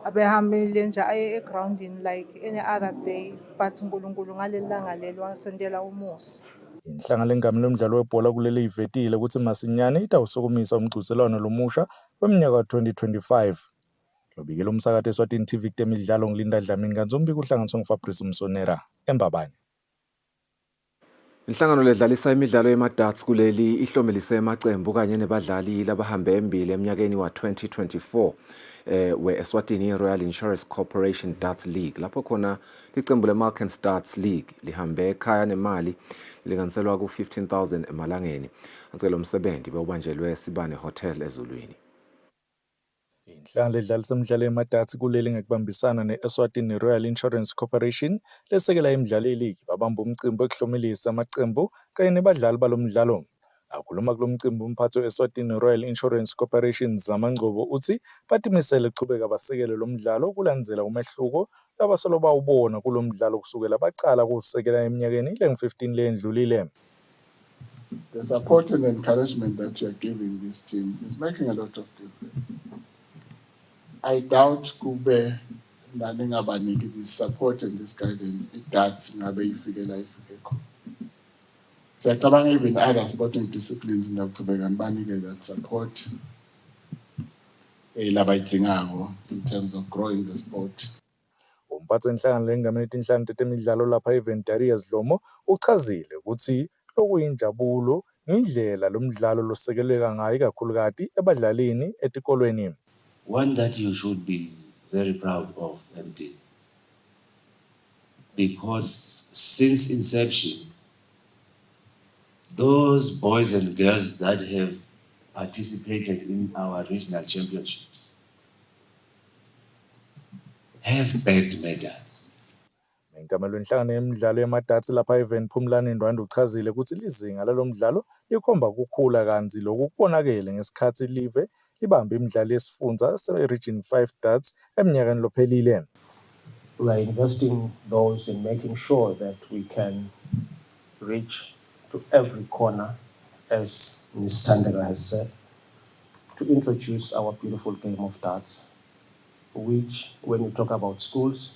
Abehambile nje aye egroundini like any other day but uNkulunkulu ngaleli langa lelo wasendela umusa. Inhlangano lengamele umdlalo webhola kuleli ivetile ukuthi masinyane itawusukumisa umgcuzelwano lomusha weminyaka ka-2025. Lobikela umsakathi eSwatini TV temidlalo ngilinda Dlamini kanzumbi kuhlanganiswa nguFabrice Msonera eMbabane. Inhlangano ledlalisa imidlalo yema-darts kuleli ihlomelise emacembu kanye nebadlali labahambe embili eminyakeni wa-2024 we-Eswatini Royal Insurance Corporation Darts League. Lapho khona licembu le-Malkan Darts League lihambe ekhaya nemali lilinganiselwa ku-15,000 emalangeni. Anselo msebenzi bewubanjelwe Sibane Hotel eZulwini. Inhlangano ledlalisa imidlalo yema-darts kuleli ngekubambisana ne-Eswatini Royal Insurance Corporation lesekela imidlalo ye-league babamba umcimbi wokuhlomelisa amacembu kanye nebadlali balomdlalo. Akhuluma kulo mcimbi umphathi we-Eswatini Royal Insurance Corporation Zamangcobo uthi batimisele ukuqhubeka basekele lo mdlalo ukulandzela umehluko labasolo bawubona kulo mdlalo kusukela baqala kusekela eminyakeni lengu-15 lendlulile. The support and encouragement that you are giving these teams is making a lot of difference. I doubt kube naningabaniki this support and this guidance. It does ngabe ifike la ifike khona. Siyacabanga even other sporting disciplines ngiyaqhubeka ngibanike that support labayidingako in terms of growing the sport. Umphathi wenhlangano lengamele inhlangano tetemidlalo lapha eVentarius Dlomo uchazile ukuthi lokuyinjabulo indlela lomdlalo losekeleka ngayo kakhulukazi ebadlalini etikolweni. One that you should be very proud of, MD, because since inception, those boys and girls that have participated in our regional championships have bagged medals. Inkamelo yenhlangano yemidlalo yamadatsi lapha eVenphumlani Ndwandwe uchazile ukuthi lizinga lalomdlalo likhomba ukukhula kanzi lokhu kubonakele ngesikhathi live libambe imidlalo yesifundza se-Region 5 darts eminyakeni lophelile. We are investing those in making sure that we can reach to every corner, as Ms. Tandega has said, to introduce our beautiful game of darts, which, when you talk about schools,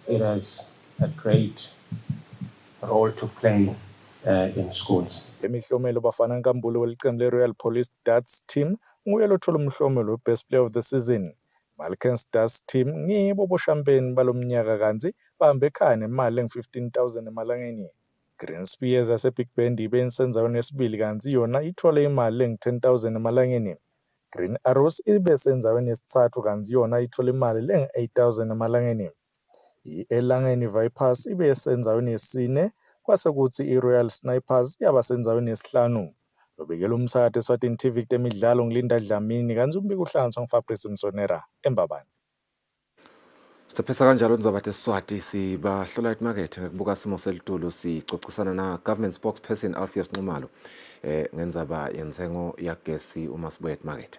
it has a great role to play in schools. Emihlomelo bafana Nkambule welicembu le-Royal Police Darts Team nguye lothola umhlomelo we-Best Player of the Season. Malkens Darts Team ngibo boshampiyoni balomnyaka kanzi bahambe ekhaya nemali engu-15,000 emalangeni. Green Spears yase-Big Bend ibe ensenzaweni yesibili kanzi yona ithole imali engu-10,000 emalangeni. Green Arrows ibe senzaweni yesithathu kanzi yona ithole imali engu-8,000 emalangeni. I-Elangeni Vipers ibe senzaweni yesine kwase kuthi i-Royal Snipers yaba senzaweni yesihlanu. Lobekela umsakazo Eswatini TV temidlalo ngilinda Dlamini kanzi umbiko uhlanganiswa nguFabrice Msonera eMbabane. Siphetha kanjalo nizaba Swati sibahlola emarket ngekubuka simo selitulu sicocisana na government spokesperson Alpheus Nxumalo ngenzaba yenzengo yagesi uma sibuye emarket.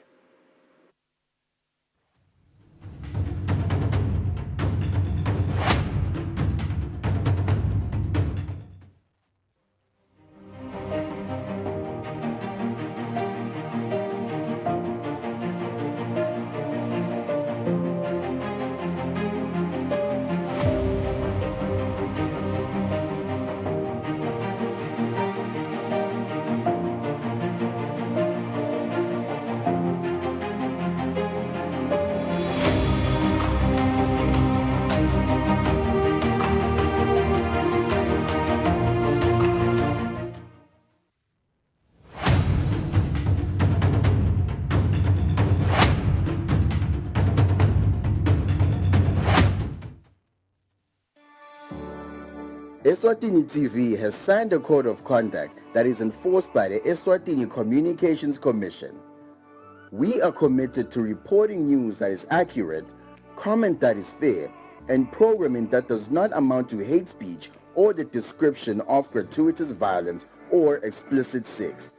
Eswatini TV has signed a code of conduct that is enforced by the Eswatini Communications Commission. We are committed to reporting news that is accurate, comment that is fair, and programming that does not amount to hate speech or the description of gratuitous violence or explicit sex.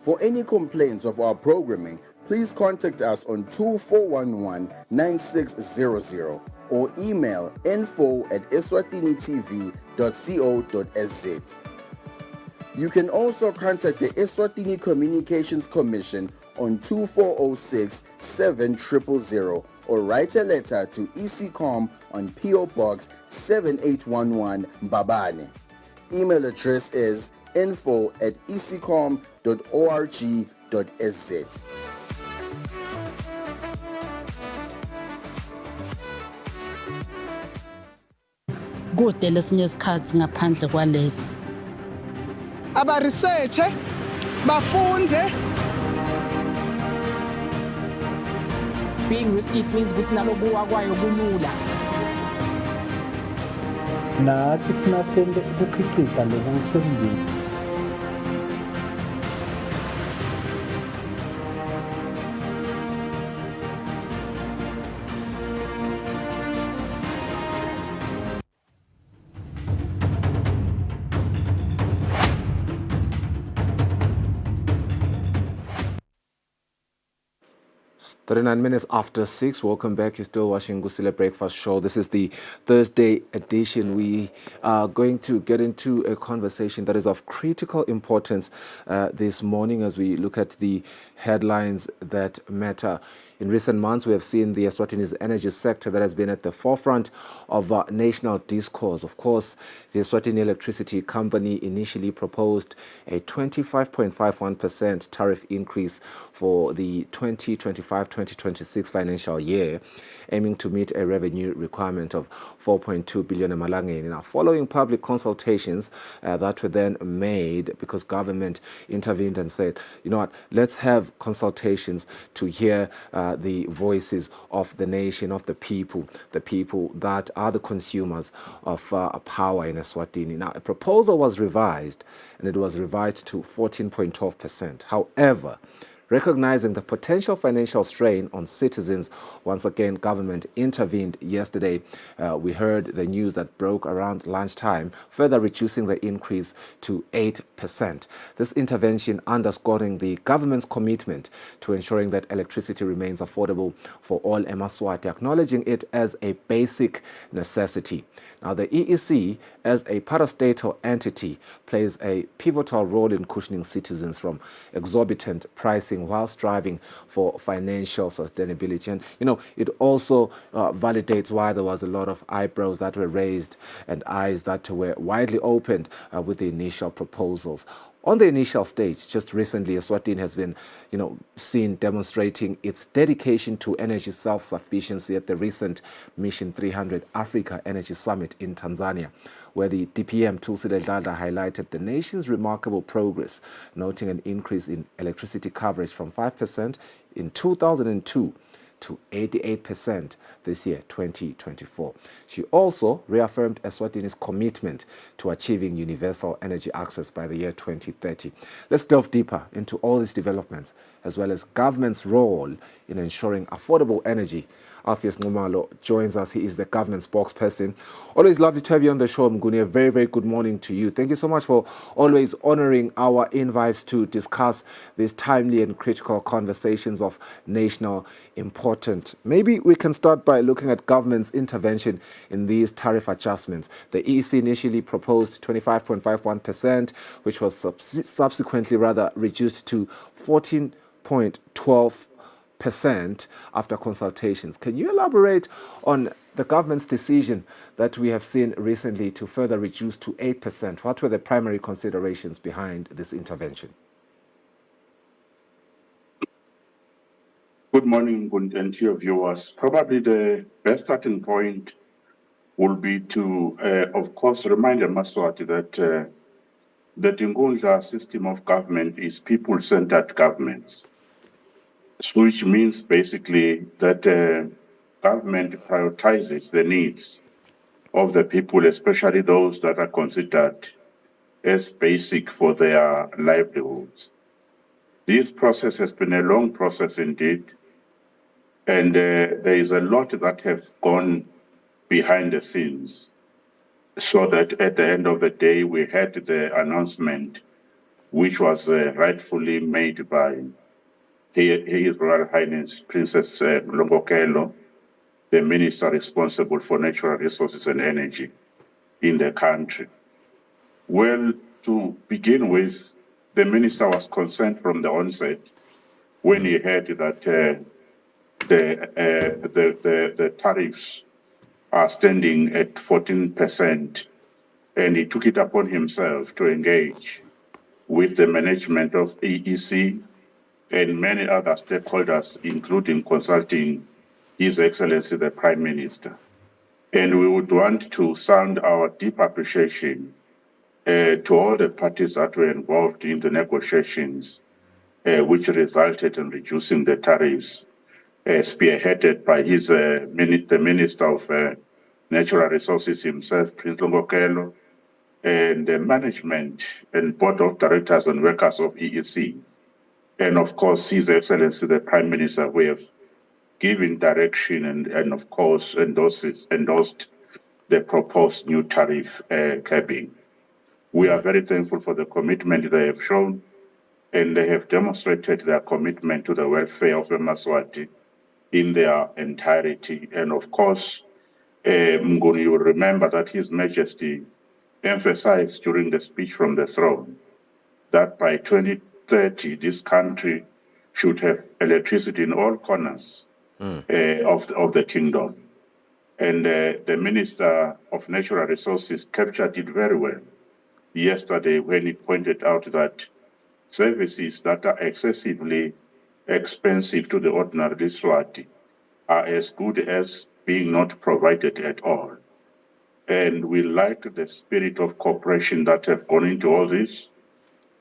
For any complaints of our programming, please contact us on 2411-9600 or email info@eswatinitv.co.za. You can also contact the Eswatini Communications Commission on 2406-7000 or write a letter to ECCOM on PO Box 7811 Mbabane. Email address is info@ecom.org.za. Kude lesinye isikhathi ngaphandle kwalesi. Aba research bafunze. Being risky means ukuthi nalokuwa kwayo kulula. Nathi kufuna sente ukukhicita lokusemndeni. 39 minutes after 6. Welcome back. You're still watching Kusile Breakfast Show. This is the Thursday edition. We are going to get into a conversation that is of critical importance this morning as we look at the headlines that matter. In recent months, we have seen the Eswatini's energy sector that has been at the forefront of national discourse. Of course, the Eswatini Electricity Company initially proposed a 25.51% tariff increase for the 2025-2026 financial year, aiming to meet a revenue requirement of 4.2 billion emalangeni. Now, following public consultations that were then made, because government intervened and said, you know what, let's have consultations to hear the voices of the nation, of the people that are the consumers of power in Eswatini. Now, a proposal was revised, and it was revised to 14.12%. However, recognizing the potential financial strain on citizens, once again, government intervened yesterday. We heard the news that broke around lunchtime, further reducing the increase to 8%. This intervention underscoring the government's commitment to ensuring that electricity remains affordable for all eMaswati, acknowledging it as a basic necessity. Now, the EEC, as a parastatal entity, plays a pivotal role in cushioning citizens from exorbitant pricing while striving for financial sustainability. And, you know, it also validates why there was a lot of eyebrows that were raised and eyes that were widely opened with the initial proposals. On the initial stage, just recently, Eswatini has been, seen demonstrating its dedication to energy self-sufficiency at the recent Mission 300 Africa Energy Summit in Tanzania, where the DPM Kusile highlighted the nation's remarkable progress, noting an increase in electricity coverage from 5% in 2002 to 88% this year, 2024. She also reaffirmed Eswatini's commitment to achieving universal energy access by the year 2030. Let's delve deeper into all these developments, as well as government's role in ensuring affordable energy. Alpheus Ngumalo joins us. He is the government spokesperson. Always lovely to have you on the show, Mguni. A very, very good morning to you. Thank you so much for always honoring our invites to discuss these timely and critical conversations of national importance. Maybe we can start by looking at government's intervention in these tariff adjustments. The EEC initially proposed 25.51%, which was subsequently reduced to 14.12% after consultations. Can you elaborate on the government's decision that we have seen recently to further reduce to 8%? What were the primary considerations behind this intervention? Good morning, and to your viewers. Probably the best starting point will be to, of course, remind eMaswati that the Ngundla system of government is people-centered governments, which means basically that government prioritizes the needs of the people, especially those that are considered as basic for their livelihoods. This process has been a long process indeed, and there is a lot that have gone behind the scenes, so that at the end of the day, we had the announcement, which was rightfully made by His Royal Highness Princess Longokelo, the minister responsible for natural resources and energy in the country. Well, to begin with, the minister was concerned from the onset when he heard that the tariffs are standing at 14%, and he took it upon himself to engage with the management of EEC and many other stakeholders, including consulting His Excellency the Prime Minister. And we would want to sound our deep appreciation to all the parties that were involved in the negotiations, which resulted in reducing the tariffs, spearheaded by the Minister of Natural Resources himself, Prince Longokelo, and the management and board of directors and workers of EEC. And of course, His Excellency the Prime Minister, who have given direction and of course endorsed the proposed new tariff capping. We are very thankful for the commitment they have shown, and they have demonstrated their commitment to the welfare of eMaswati in their entirety. And of course, Mnguni, you will remember that His Majesty emphasized during the speech from the throne that by 2030, this country should have electricity in all corners of the kingdom. And the Minister of Natural Resources captured it very well yesterday when he pointed out that services that are excessively expensive to the ordinary Swati are as good as being not provided at all. And we like the spirit of cooperation that have gone into all this.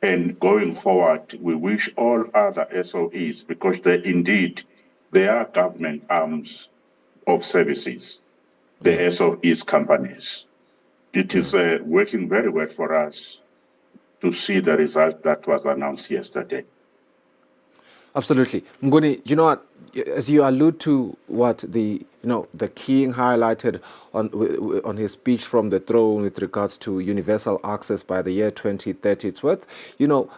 And going forward, we wish all other SOEs, because they are government arms of services, the SOEs companies. It is working very well for us to see the result that was announced yesterday. Absolutely. Mnguni, you know what, as you allude to what the king highlighted on his speech from the throne with regards to universal access by the year 2030, it's worth,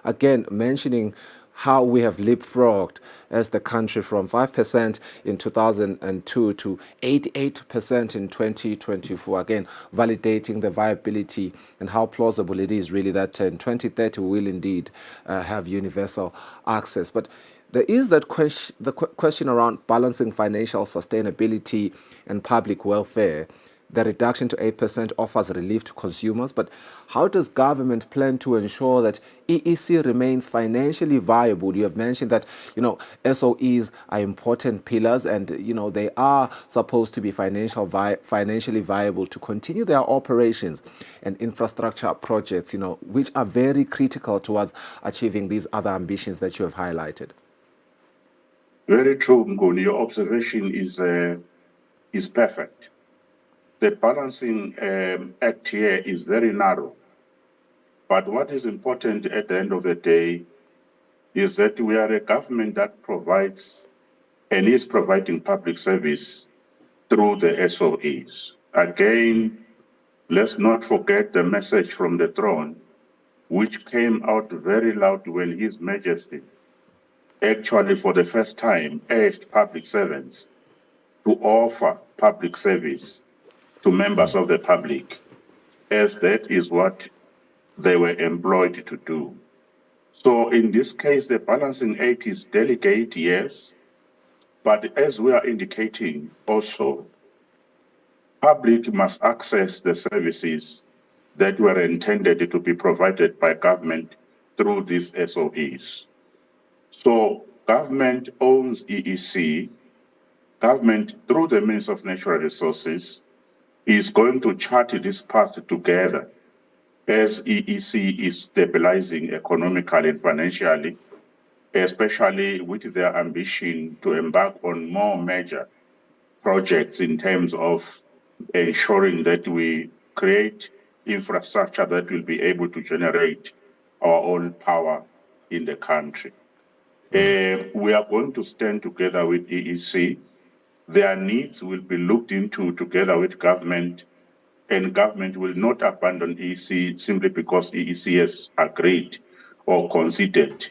again, mentioning how we have leapfrogged as the country from 5% in 2002 to 88% in 2024. Again, validating the viability and how plausible it is really that in 2030 we will indeed have universal access. But there is that question around balancing financial sustainability and public welfare. The reduction to 8% offers relief to consumers, but how does government plan to ensure that EEC remains financially viable? You have mentioned that, SOEs are important pillars and, they are supposed to be financially viable to continue their operations and infrastructure projects, which are very critical towards achieving these other ambitions that you have highlighted. Very true, Mnguni. Your observation is perfect. The balancing act here is very narrow. But what is important at the end of the day is that we are a government that provides and is providing public service through the SOEs. Again, let's not forget the message from the throne, which came out very loud when His Majesty actually for the first time urged public servants to offer public service to members of the public, as that is what they were employed to do. So in this case, the balancing act is delicate, yes, but as we are indicating also, public must access the services that were intended to be provided by government through these SOEs. So government owns EEC, government through the Ministry of Natural Resources is going to chart this path together as EEC is stabilizing economically and financially, especially with their ambition to embark on more major projects in terms of ensuring that we create infrastructure that will be able to generate our own power in the country. We are going to stand together with EEC. Their needs will be looked into together with government, and government will not abandon EEC simply because EEC has agreed or conceded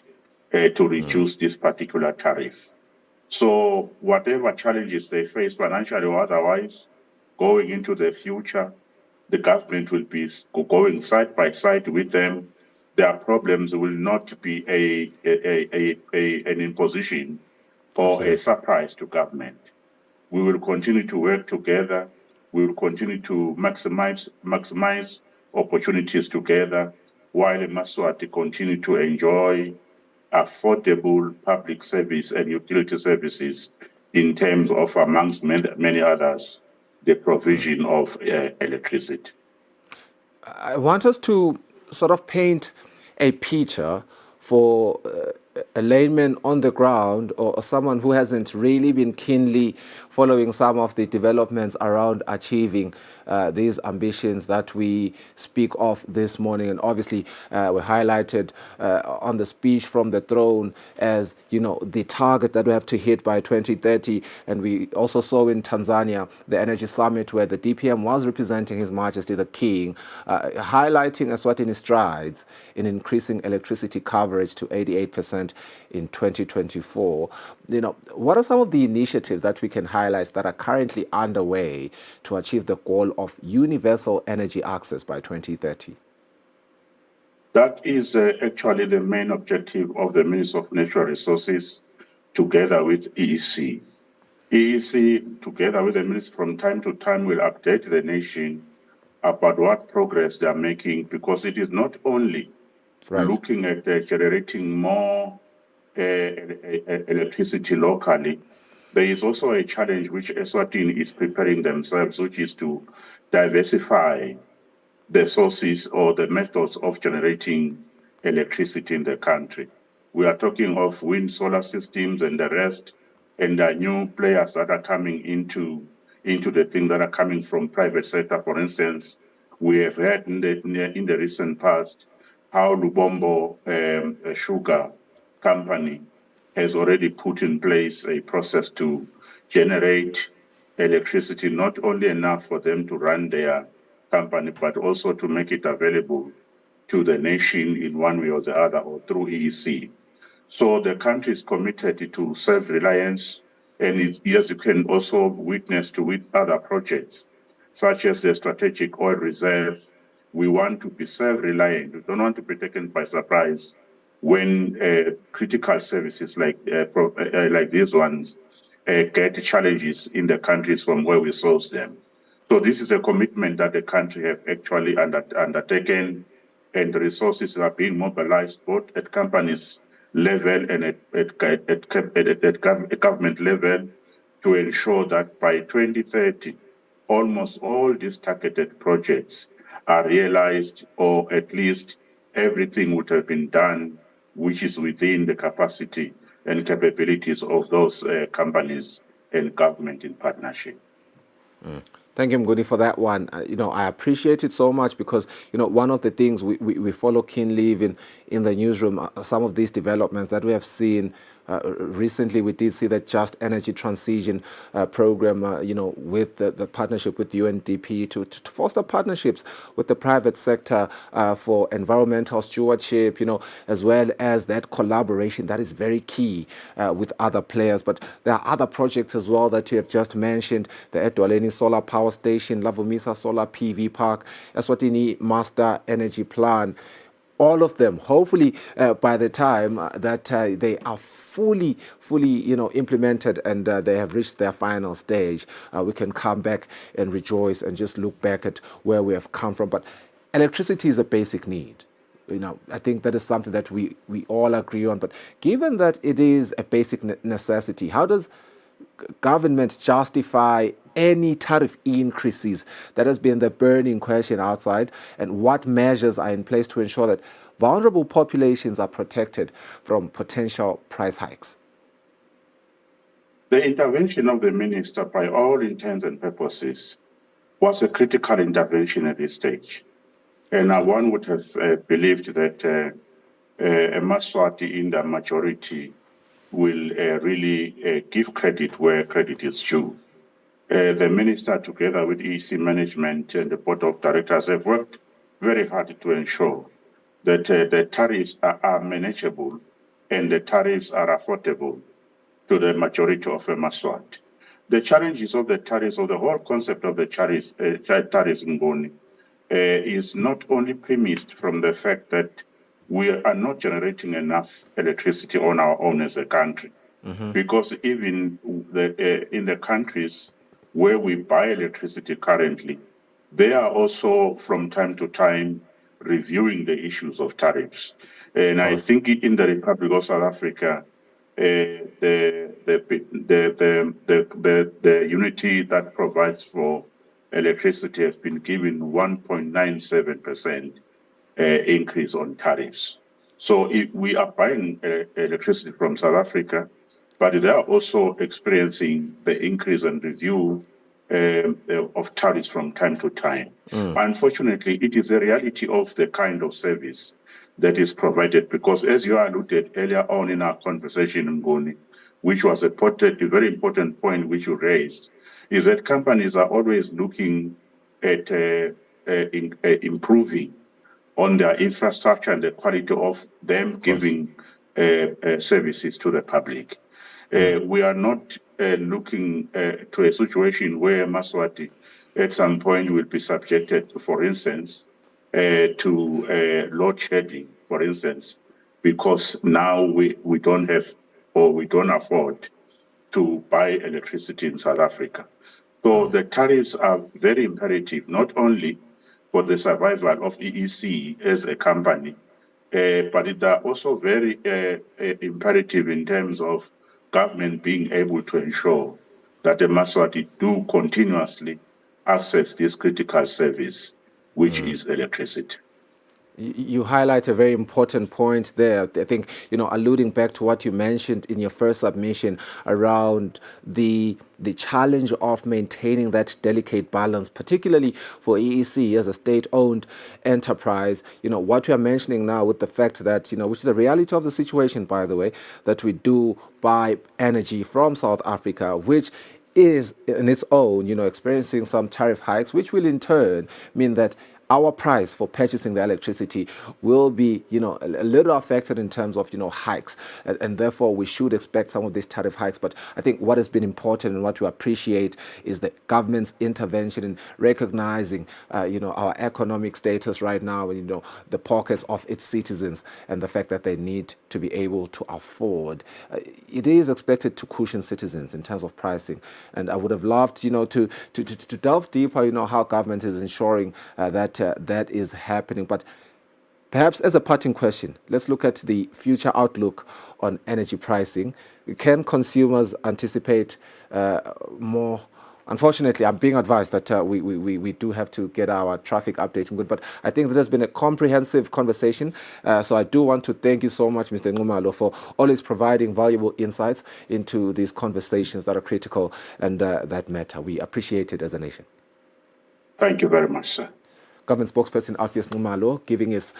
to reduce this particular tariff. So whatever challenges they face financially or otherwise, going into the future, the government will be going side by side with them. Their problems will not be an imposition or a surprise to government. We will continue to work together. We will continue to maximize opportunities together while Maswati continue to enjoy affordable public service and utility services in terms of, amongst many others, the provision of electricity. I want us to sort of paint a picture for a layman on the ground or someone who hasn't really been keenly following some of the developments around achieving these ambitions that we speak of this morning. And obviously we highlighted on the speech from the throne as, the target that we have to hit by 2030. And we also saw in Tanzania the Energy Summit where the DPM was representing His Majesty the King, highlighting Eswatini strides in increasing electricity coverage to 88% development in 2024. What are some of the initiatives that we can highlight that are currently underway to achieve the goal of universal energy access by 2030? That is actually the main objective of the Ministry of Natural Resources together with EEC. EEC, together with the Ministry, from time to time will update the nation about what progress they are making, because it is not only looking at generating more electricity locally. There is also a challenge which Eswatini is preparing themselves, which is to diversify the sources or the methods of generating electricity in the country. We are talking of wind, solar systems, and the rest, and the new players that are coming into the thing that are coming from private sector. For instance, we have heard in the recent past how Lubombo a sugar company has already put in place a process to generate electricity, not only enough for them to run their company, but also to make it available to the nation in one way or the other, or through EEC. So the country is committed to self-reliance, and yes, you can also witness to with other projects, such as the strategic oil reserve. We want to be self-reliant. We don't want to be taken by surprise when critical services like these ones get challenges in the countries from where we source them. So this is a commitment that the country have actually undertaken, and the resources are being mobilized both at companies level and at government level to ensure that by 2030, almost all these targeted projects are realized, or at least everything would have been done which is within the capacity and capabilities of those companies and government in partnership. Thank you, Mguni, for that one. I appreciate it so much because, one of the things we follow keenly even in the newsroom, some of these developments that we have seen. Recently, we did see the Just Energy Transition program, with the partnership with UNDP to foster partnerships with the private sector for environmental stewardship, as well as that collaboration that is very key with other players. But there are other projects as well that you have just mentioned, the Edwaleni Solar Power Station, Lavumisa Solar PV Park, Eswatini Master Energy Plan. All of them, hopefully, by the time that they are fully, implemented and they have reached their final stage, we can come back and rejoice and just look back at where we have come from. But electricity is a basic need. I think that is something that we all agree on. But given that it is a basic necessity, how does government justify any tariff increases? That has been the burning question outside. And what measures are in place to ensure that vulnerable populations are protected from potential price hikes? The intervention of the minister, by all intents and purposes, was a critical intervention at this stage. And one would have believed that a Maswati in the majority will really give credit where credit is due. The minister, together with EEC management and the board of directors, have worked very hard to ensure that the tariffs are manageable and the tariffs are affordable to the majority of Maswati. The challenges of the tariffs, or the whole concept of the tariffs in Ngoni, is not only premised from the fact that we are not generating enough electricity on our own as a country, because even in the countries where we buy electricity currently, they are also from time to time reviewing the issues of tariffs. And I think in the Republic of South Africa, the unity that provides for electricity has been given 1.97% increase on tariffs. So if we are buying electricity from South Africa, but they are also experiencing the increase and review of tariffs from time to time. Unfortunately, it is a reality of the kind of service that is provided, because as you alluded earlier on in our conversation, Ngoni, which was a very important point which you raised, is that companies are always looking at improving on their infrastructure and the quality of them giving services to the public. We are not looking to a situation where Maswati at some point will be subjected, for instance, to load shedding, for instance, because now we don't have or we don't afford to buy electricity in South Africa. So the tariffs are very imperative, not only for the survival of EEC as a company, but it are also very imperative in terms of government being able to ensure that the Maswati do continuously access this critical service, which is electricity. You highlight a very important point there. I think, alluding back to what you mentioned in your first submission around the challenge of maintaining that delicate balance, particularly for EEC as a state-owned enterprise. What we are mentioning now with the fact that, which is the reality of the situation, by the way, that we do buy energy from South Africa, which is in its own, experiencing some tariff hikes, which will in turn mean that our price for purchasing the electricity will be, a little affected in terms of, hikes. And therefore, we should expect some of these tariff hikes. But I think what has been important and what we appreciate is the government's intervention in recognizing, our economic status right now, and, the pockets of its citizens and the fact that they need to be able to afford. It is expected to cushion citizens in terms of pricing. And I would have loved, to delve deeper, how government is ensuring that that is happening. But perhaps as a parting question, let's look at the future outlook on energy pricing. Can consumers anticipate more? Unfortunately, I'm being advised that we do have to get our traffic updating good, but I think there has been a comprehensive conversation. So I do want to thank you so much, Mr. Nxumalo, for always providing valuable insights into these conversations that are critical and that matter. We appreciate it as a nation. Thank you very much, sir. Government spokesperson Alpheus Nxumalo giving us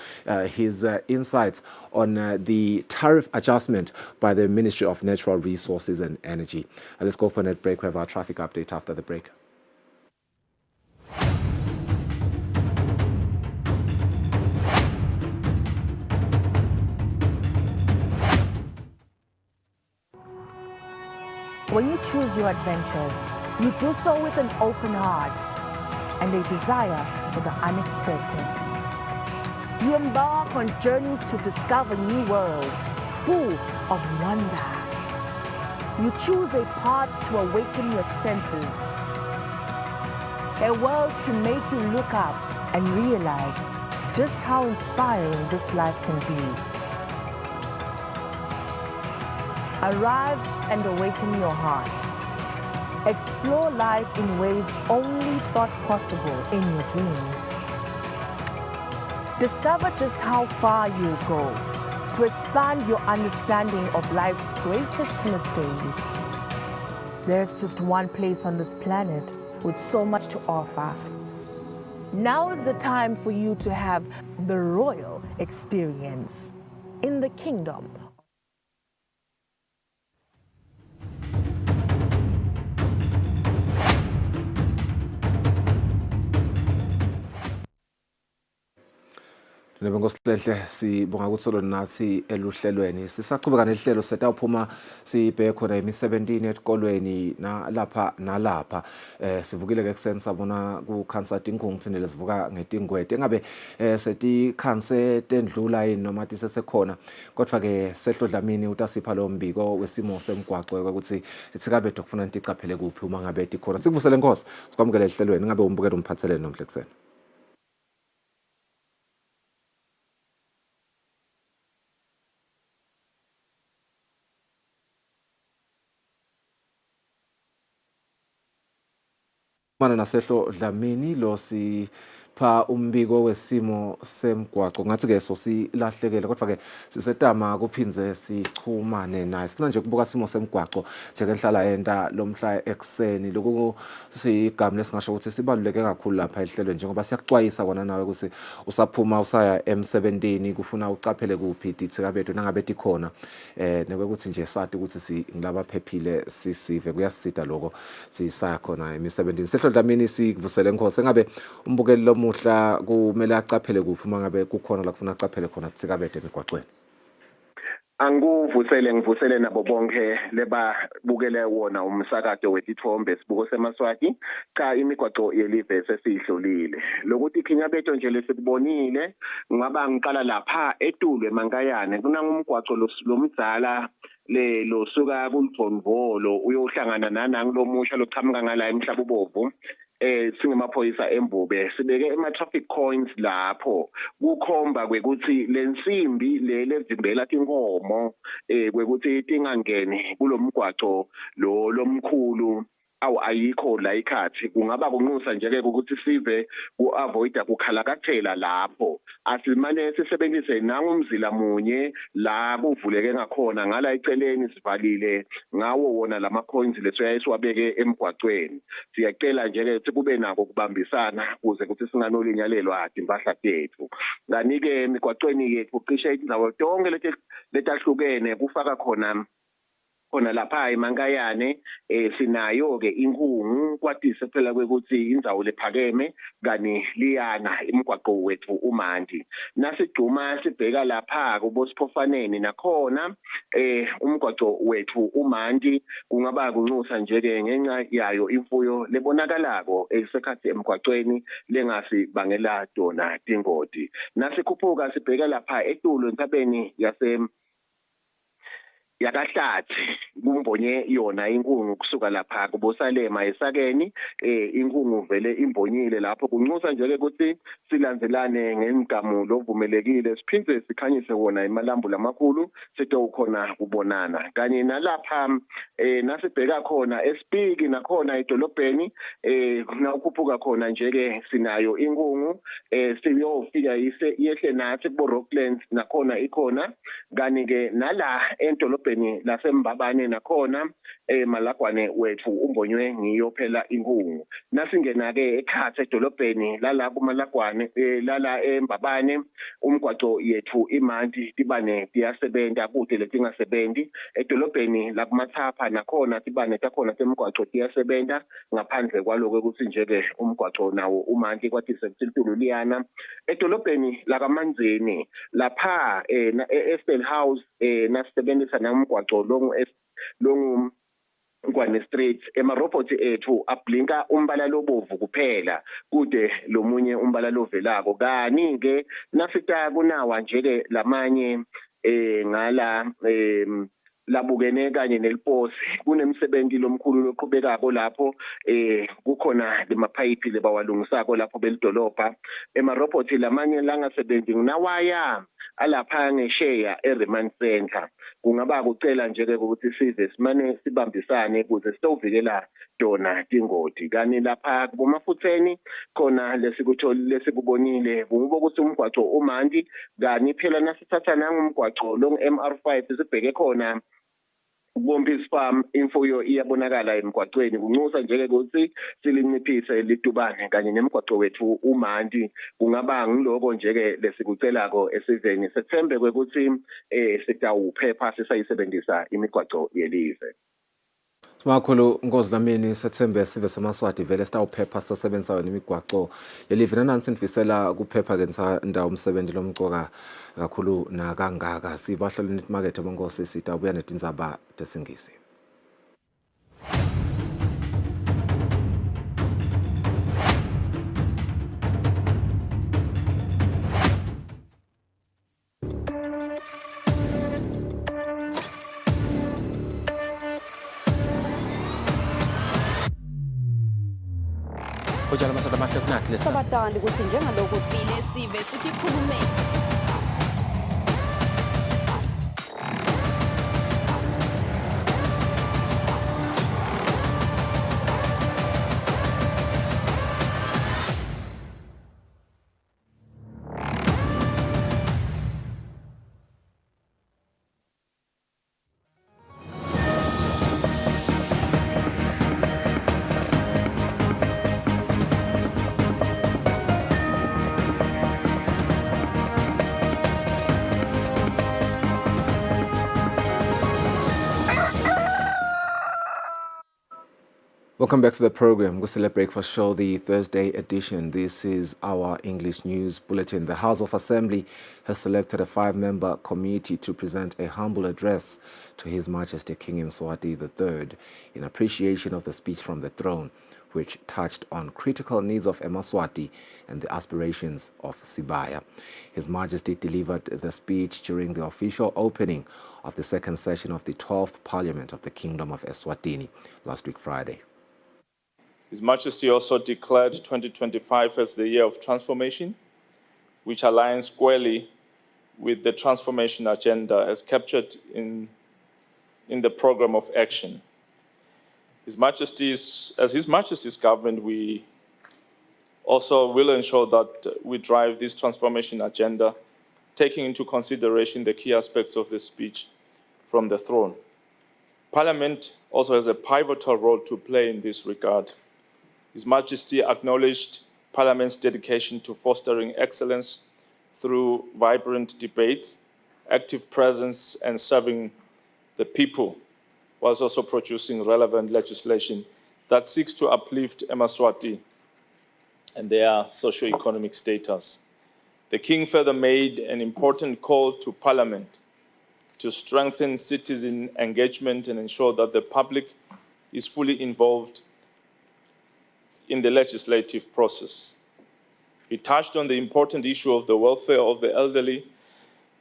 his insights on the tariff adjustment by the Ministry of Natural Resources and Energy. Let's go for a net break. We have our traffic update after the break. When you choose your adventures, you do so with an open heart and a desire for the unexpected. You embark on journeys to discover new worlds full of wonder. You choose a path to awaken your senses, a world to make you look up and realize just how inspiring this life can be. Arrive and awaken your heart. Explore life in ways only thought possible in your dreams. Discover just how far you'll go to expand your understanding of life's greatest mysteries. There's just one place on this planet with so much to offer. Now is the time for you to have the royal experience in the kingdom. Ngosilehle sibonga ukuthi solo nathi eluhlelweni sisaqhubeka nehlelo setawuphuma sibheke khona imi-17 etikolweni nalapha sivukile ke kuseni sabona ku cancer tinkungtsini sivuka ngetingwete engabe seti cancer tendlula yini noma tisesekhona kodwa ke sehlo dlamini utasipha lo mbiko wesimo semgwaqo ukuthi sithikabe dokufuna into icaphele kuphi uma ngabe tikhona sikuvusele Nkosi sikwamukele ehlelweni ngabe umbukela umphathelene nomhle kuseni. Mana nasehlo dlamini lo sipha umbiko wesimo semgwaqo ngathi ke sosilahlekele kodwa ke sisetama kuphinze sichumane naye sifuna nje ukubuka simo semgwaqo njeke nhlala enta lomhla ekseni lokho sigama lesingasho ukuthi sibaluleke kakhulu lapha ehlelwe njengoba siyakuxwayisa kona nawe ukuthi usaphuma usaya M17 kufuna ucaphele kuphi dithika bethu nangabe tikhona nekwekuthi nje sathi ukuthi ngilaba phephile sisive kuyasida lokho sisaya khona M17 sehlo dlamini sikuvusele Nkosi ngabe umbukeli lomuhla kumele acaphele kuphi uma ngabe kukhona la kufuna acaphele khona dithika bethu emigwaqweni. ngivusele nabo bonke lebabukele wona umsakazo wetithombe sibuko semaswati cha imigwaco yelive sesiyidlulile lokuthi ikhinyabetho nje lesikubonile ngaba ngiqala lapha eTulu eMankayane kunangumgwaco lomdzala losuka kuLibhonvolo uyohlangana nanangu lomusha loqhamuka ngala emhlaba ubovu singemaphoyisa embube sibeke traffic coins lapho kukhomba kwekuthi lensimbi levimbela tinkomo kwekuthi tingangeni kulomgwaco lomkhulu ayikho la ikhathi kungaba kunxusa nje ukuthi sive ku-avoida kukhalakathela lapho asimane sisebenzise nangumzila munye la kuvuleke ngakhona ngala eceleni sivalile ngawo wona lama coins lesiyayisiwabeke emgwacweni siyacela nje ukuthi kube nako kubambisana ukuze ukuthi singanolinyalelwa impahla tethu kanike emigwacweni yethu cishe indzawo tonke letahlukene kufaka khona lapha eMankayane sinayo ke inkungu kwatise phela kwekuthi indzawo lephakeme kani liyana imgwaqo wethu uManti nasigcuma sibheka lapha kubosiphofaneni nakhona umgwaqo wethu uManti kungaba kunxusa nje ke ngenxa yayo imfuyo lebonakalako esekhathi emgwaqweni lengasi bangela dona tingoti nasikhuphuka sibheka lapha eTulu entsabeni yakahlathi kumbonye yona inkungu kusuka lapha kubosalema esakeni inkungu vele imbonyile lapho kunxusa nje ukuthi silandzelane ngemigamo lovumelekile siphinde sikhanyise wona emalambu lamakhulu sito khona kubonana kanye nalapha nasibheka khona esipiki nakhona edolobheni nawukhuphuka khona nje ke sinayo inkungu siyofika yehle nathi kubo Rocklands nakhona ikhona kanye ke nala edolobheni lasembabane nakhona malagwane wethu umbonywe ngiyo phela inkungu nasingena ke ekhathe edolobheni lala kumalagwane lala embabane umgwaco yethu iManti tibane tiyasebenza kude letingasebenzi edolobheni la kumathapha nakhona tibane takhona temgwaco tiyasebenza ngaphandle kwaloko ukuthi nje ke umgwaco nawo uManti kwathi sekutilitulu liyana edolobheni la kaManzini lapha eStel House nasebenzisa namgwaco longu Ngwane Street emarobot ethu ablinka umbala lobovu kuphela kude lomunye umbala lovelako kani ke nasita kunawa nje ke lamanye ngala labukene kanye neliposi kunemsebenzi lomkhulu loqhubekako lapho kukhona lemapipe lebawalungisako lapho belidolobha emarobot lamanye langasebenzi nginawaya alapha ngesheya eRemand Center kungaba kucela nje ke ukuthi size simane sibambisane ukuze sitovikela dona tingoti kani lapha kubomafutheni khona lesikubonile kungubo ukuthi umgwaco uManti kani phela nasithatha nangumgwaco long MR5 sibheke khona Bombis Farm imfuyo iyabonakala emgwaqweni kunxusa nje ukuthi silinciphise litubane kanye nemigwaqo wethu uManti kungaba ngiloko nje ke lesikucelako esizeni sethembe ukuthi sitawuphepha sisayisebenzisa imigwaqo yelive Makhulu Nkosi Dlamini sethembe sive semaswati vele sitawuphepha sisebenzisa yona imigwaqo yelive nansi nifisela kuphepha ke ndawo umsebenzi lomcoka kakhulu nakangaka sibahlola netmarket emongosi sitabuya netindzaba tesingisi Kujala masoda mahle kunathi lesa sabatandi ukuthi njengalokhu sivile sive sitikhulume Welcome back to the program, Kusile Breakfast Show, the Thursday edition. This is our English News Bulletin. The House of Assembly has selected a 5-member committee to present a humble address to His Majesty King Mswati III in appreciation of the speech from the throne, which touched on critical needs of Emaswati and the aspirations of Sibaya. His Majesty delivered the speech during the official opening of the second session of the 12th Parliament of the Kingdom of Eswatini last week Friday. His Majesty also declared 2025 as the year of transformation, which aligns squarely with the transformation agenda as captured in the program of action. As His Majesty's government, we also will ensure that we drive this transformation agenda, taking into consideration the key aspects of the speech from the throne. Parliament also has a pivotal role to play in this regard. His Majesty acknowledged Parliament's dedication to fostering excellence through vibrant debates, active presence, and serving the people, whilst also producing relevant legislation that seeks to uplift Emaswati and their socio-economic status. The King further made an important call to Parliament to strengthen citizen engagement and ensure that the public is fully involved in the legislative process. He touched on the important issue of the welfare of the elderly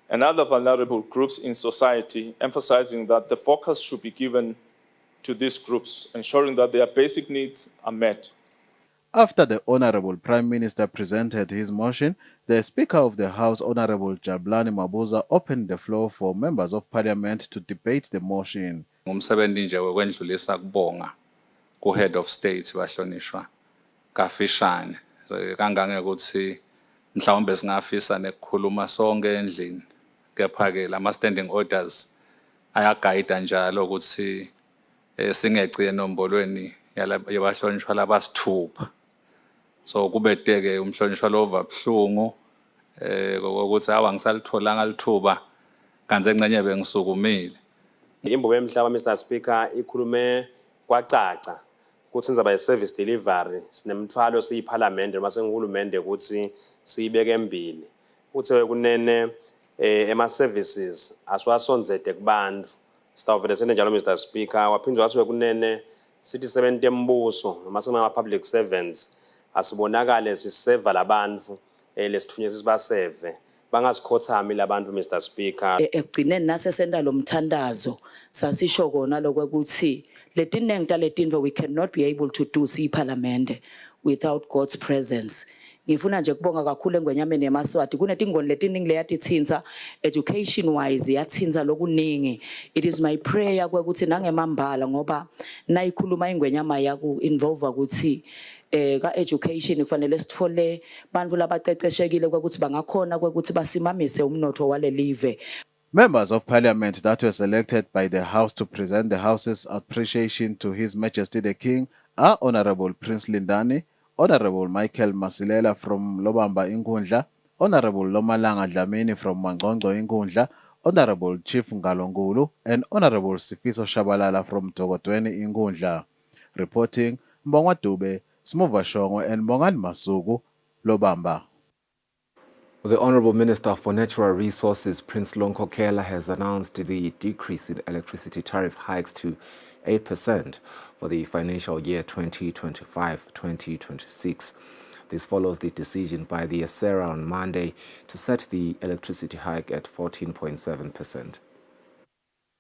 and other vulnerable groups in society, emphasizing that the focus should be given to these groups, ensuring that their basic needs are met. After the Honorable Prime Minister presented his motion, the Speaker of the House, Honorable Jabulani Mabuza, opened the floor for members of Parliament to debate the motion. Ngumsebenzi nje wekwendlulisa kubonga ku-head of state bahlonishwa kafishane kangange ukuthi mhlawumbe singafisa nekukhuluma sonke endlini kepha-ke lama-standing orders ayagayida njalo ukuthi singeci enombolweni yabahlonishwa labasithupha. So kubete-ke umhlonishwa lo vabuhlungu kokuthi awu angisalitholanga lithuba kanti engcenye bengisukumile. Imbobo emhlaba Mr Speaker ikhulume kwacaca ukuthi nizaba yi-service delivery sinemthwalo siyiparliament noma senguhulumende ukuthi siyibeke embili. Uthe kunene ema-services asiwasonzete kubantu. Sitawuvele sene njalo Mr Speaker waphinde wathi kunene sithi sebentu embuso noma sema-public servants asibonakale siseva labantu lesithunywe sisibaseve bangasikhothami labantu Mr Speaker. Ekugcineni nasesenda lo mthandazo sasisho kona lokuthi letinengi taletinto we cannot be able to do siyiparlamente without God's presence. Ngifuna nje kubonga kakhulu engwenyameni yeMaswati kunetingoni letiningi leyatithinza education wise yathinza lokuningi. It is my prayer ukuthi nangemambala ngoba nayikhuluma ingwenyama yaku involve ukuthi ka education kufanele sithole bantu labaqeqeshekile ukuthi bangakhona ukuthi basimamise umnotho wale live. Members of Parliament that were selected by the House to present the House's appreciation to His Majesty the King are Honorable Prince Lindani, Honorable Michael Masilela from Lobamba Inkundla, Honorable Lomalanga Dlamini from Mangcondo Inkundla, Honorable Chief Ngalongulu, and Honorable Sifiso Shabalala from Tokotweni Inkundla. Reporting, Mbongwa Dube, Smuva Shongwe, and Mbongan Masugu, Lobamba. The Honourable Minister for Natural Resources, Prince Lonkokela, has announced the decrease in electricity tariff hikes to 8% for the financial year 2025-2026. This follows the decision by the ESERA on Monday to set the electricity hike at 14.7%.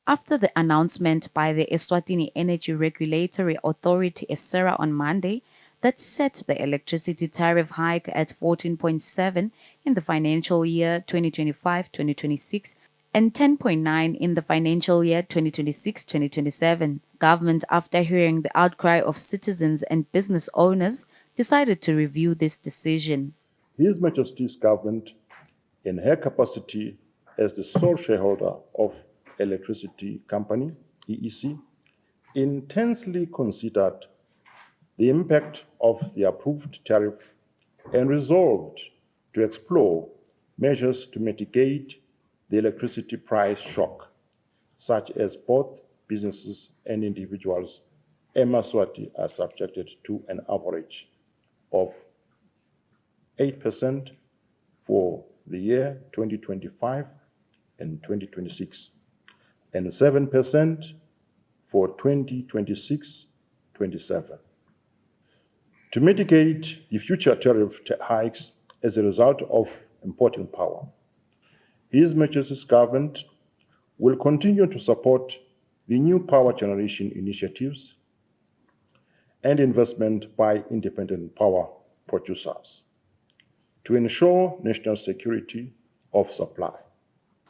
After the announcement by the Eswatini Energy Regulatory Authority, ESERA, on Monday, that set the electricity tariff hike at 14.7 in the financial year 2025-2026 and 10.9 in the financial year 2026-2027. Government, after hearing the outcry of citizens and business owners, decided to review this decision. His Majesty's government, in her capacity as the sole shareholder of Electricity Company, EEC, intensely considered the impact of the approved tariff and resolved to explore measures to mitigate the electricity price shock, such as both businesses and individuals eMaswati are subjected to an average of 8% for the year 2025 and 2026, and 7% for 2026-27. To mitigate the future tariff hikes as a result of importing power, His Majesty's government will continue to support the new power generation initiatives and investment by independent power producers to ensure national security of supply.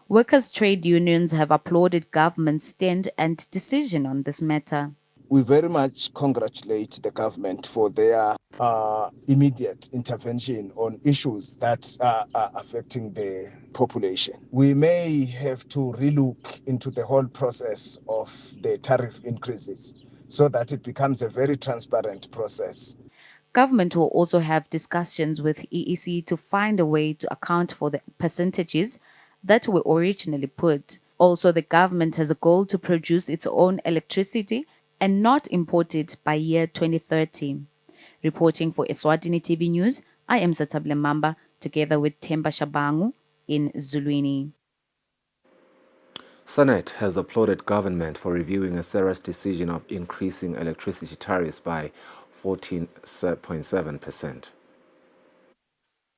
Workers' trade unions have applauded government's stand and decision on this matter. We very much congratulate the government for their immediate intervention on issues that are affecting the population. We may have to relook into the whole process of the tariff increases so that it becomes a very transparent process. Government will also have discussions with EEC to find a way to account for the percentages that were originally put. Also, the government has a goal to produce its own electricity and not import it by year 2030. Reporting for Eswatini TV News, I am Zatable Mamba, together with Temba Shabangu in Zulwini. Senate has applauded government for reviewing Eswatini's decision of increasing electricity tariffs by 14.7%.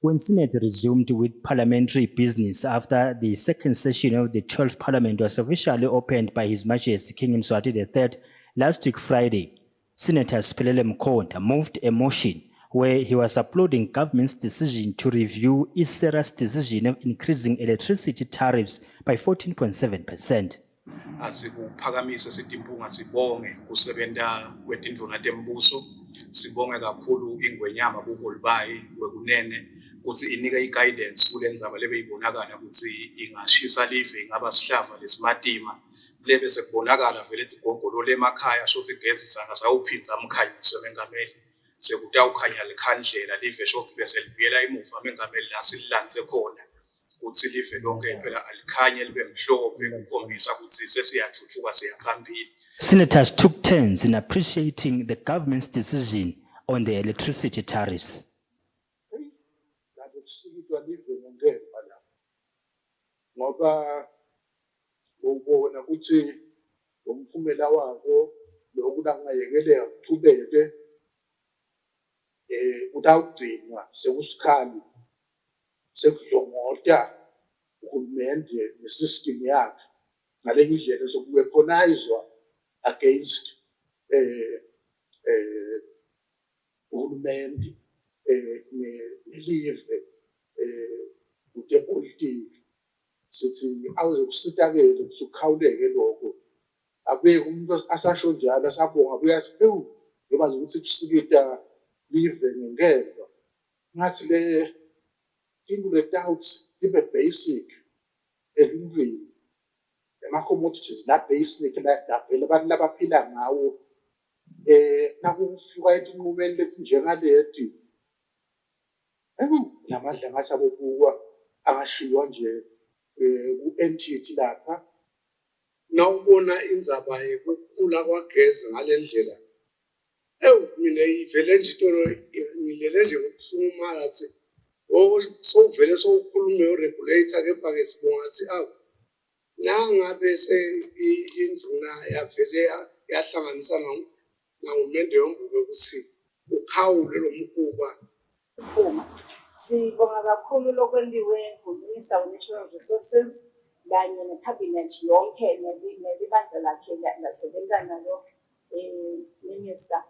When Senate resumed with parliamentary business after the second session of the 12th Parliament was officially opened by His Majesty King Mswati III last week Friday, Senator Siphelele Mkhonto moved a motion where he was applauding government's decision to review Eswatini's decision of increasing electricity tariffs by 14.7%. Asikuphakamise sidimpunga sibonge kusebenta kwetindvuna tembuso sibonge kakhulu ingwenyama kuhulumende wekunene ukuthi inike i-guidance kule ndzaba lebeyibonakala ukuthi ingashisa live ingaba sihlava lesimatima lebe sekubonakala vele isigogolo lemakhaya shothi igezi sangasawuphindza amkhanyise mengameli sekutawukhanya likhandlela live shothi bese libuyela emuva mengameli la sililandze khona ukuthi live lonke phela alikhanye libe mhlophe ukukhombisa ukuthi sesiyathuthuka siyaphambili. Senators took turns in appreciating the government's decision on the electricity tariffs. Ngoba ubona ukuthi umphumela wako lokulangayekeleka kuthubeke utawugcinwa sekusikhali sekudlongota uhulumende nesystem yakhe ngale ndlela sokuweaponizwa against uhulumende nelive utepolitiki sithi awuzokusitakele ukuthi ukhawuleke lokho abe umuntu asasho njalo asabonga abuya athi ngoba ukuthi kusikita live ngengelo ngathi le into the doubts ibe basic elungwini ama-commodities la basic la vele abantu labaphila ngawo nakufika etinqumeni lethi njengaleti lamadla ngathi abokukwa angashiywa nje ku-entity lapha nawubona indzaba yokukhula kwagezi ngale ndlela mina ivele nje intolo ngilele nje ngokusungumala athi sowuvele sowukhulume uregulator kepha-ke sibonga athi awu nangabe indvuna yavele yahlanganisana nahulumende yombuke ukuthi ukhawule lo mkhuba. Sibonga kakhulu lokwenziwe nguMinister we-Natural Resources kanye neCabinet yonke nelibandla lakhe lasebenza nalo Minister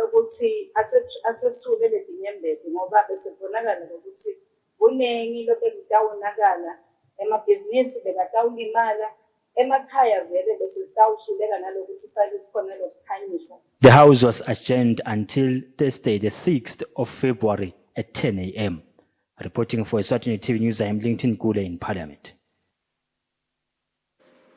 ukuthi asesule ledinyembede ngoba besebonakala ukuthi kuningi lokho kutawonakala emabhizinisi bekatawulimala emakhaya vele besesitawuhluleka nalokuthi sake sikhona lokukhanyisa. The House was adjourned until Thursday, the 6th of February at 10 a.m. Reporting for Eswatini TV News, I am Linton Kule in Parliament.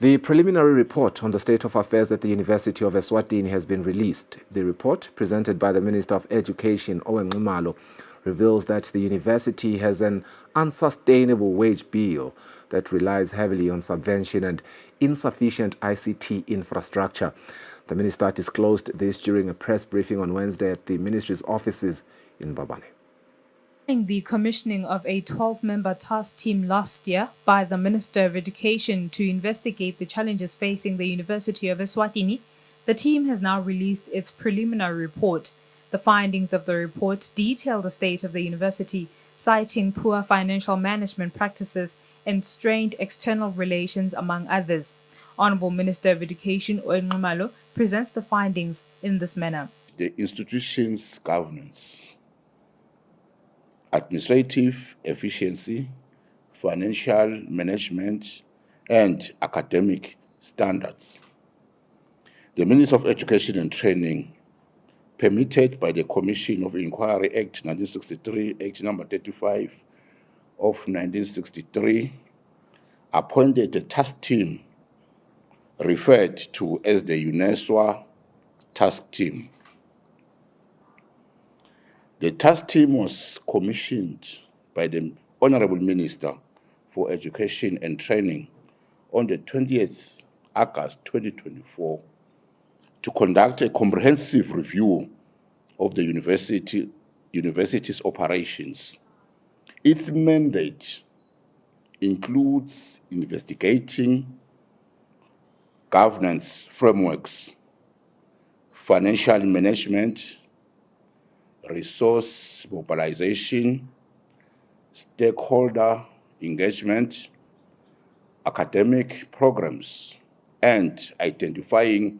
The preliminary report on the state of affairs at the University of Eswatini has been released. The report, presented by the Minister of Education, Owen Ngumalo, reveals that the university has an unsustainable wage bill that relies heavily on subvention and insufficient ICT infrastructure. The minister disclosed this during a press briefing on Wednesday at the ministry's offices in Mbabane. The commissioning of a 12-member task team last year by the Minister of Education to investigate the challenges facing the University of Eswatini, the team has now released its preliminary report. The findings of the report detail the state of the university, citing poor financial management practices and strained external relations, among others. Honorable Minister of Education Oenqumalo presents the findings in this manner. The institution's governance, administrative efficiency, financial management, and academic standards. The Minister of Education and Training, permitted by the Commission of Inquiry Act 1963, Act number 35 of 1963, appointed a task team referred to as the UNESWA task team. The task team was commissioned by the Honorable Minister for Education and Training on the 20th August 2024 to conduct a comprehensive review of the university's operations. Its mandate includes investigating governance frameworks, financial management, resource mobilization, stakeholder engagement, academic programs, and identifying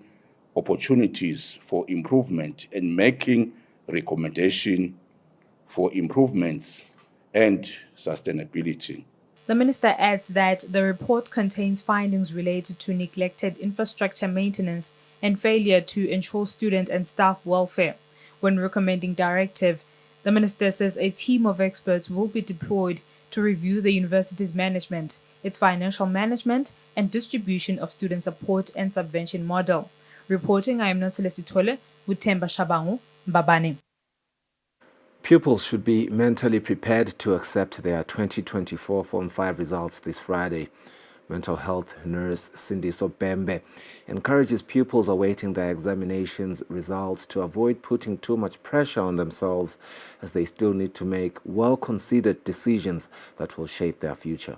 opportunities for improvement and making recommendations for improvements and sustainability. The minister adds that the report contains findings related to neglected infrastructure maintenance and failure to ensure student and staff welfare. When recommending directive, the minister says a team of experts will be deployed to review the university's management, its financial management, and distribution of student support and subvention model. Reporting, I am Notile Sitole with Temba Shabangu, Mbabane. Pupils should be mentally prepared to accept their 2024 Form 5 results this Friday. Mental health nurse Cindy Sobembe encourages pupils awaiting their examinations results to avoid putting too much pressure on themselves, as they still need to make well-considered decisions that will shape their future.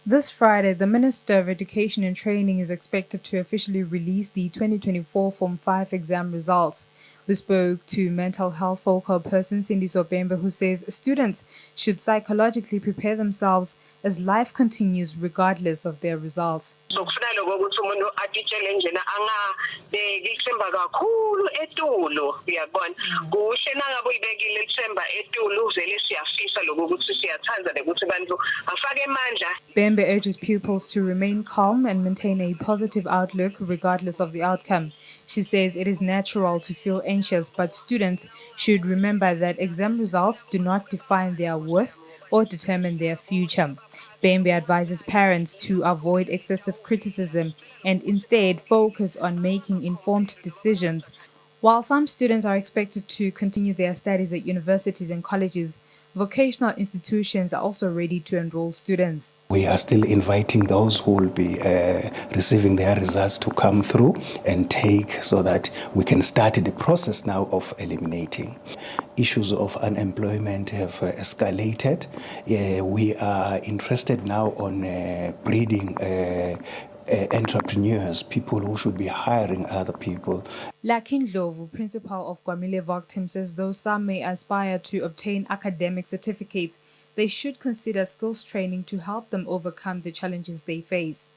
This Friday, the Minister of Education and Training is expected to officially release the 2024 Form 5 exam results. We spoke to mental health focal person Cindy Sobembe, who says students should psychologically prepare themselves as life continues regardless of their results. So kufanele ukuthi umuntu atitshele njena angabeki ithemba kakhulu etulo uyabona kuhle nangabe uyibekile ithemba etulo uvele siyafisa lokho ukuthi siyathanda ukuthi abantu afake amandla. Bembe urges pupils to remain calm and maintain a positive outlook regardless of the outcome. She says it is natural to feel anxious, but students should remember that exam results do not define their worth or determine their future. Bembe advises parents to avoid excessive criticism and instead focus on making informed decisions. While some students are expected to continue their studies at universities and colleges, vocational institutions are also ready to enroll students. We are still inviting those who will be receiving their results to come through and take, so that we can start the process now of eliminating. Issues of unemployment have escalated. We are interested now on breeding entrepreneurs, people who should be hiring other people. Lakin Dlovu, principal of Kwamile Voctim, says though some may aspire to obtain academic certificates, they should consider skills training to help them overcome the challenges they face.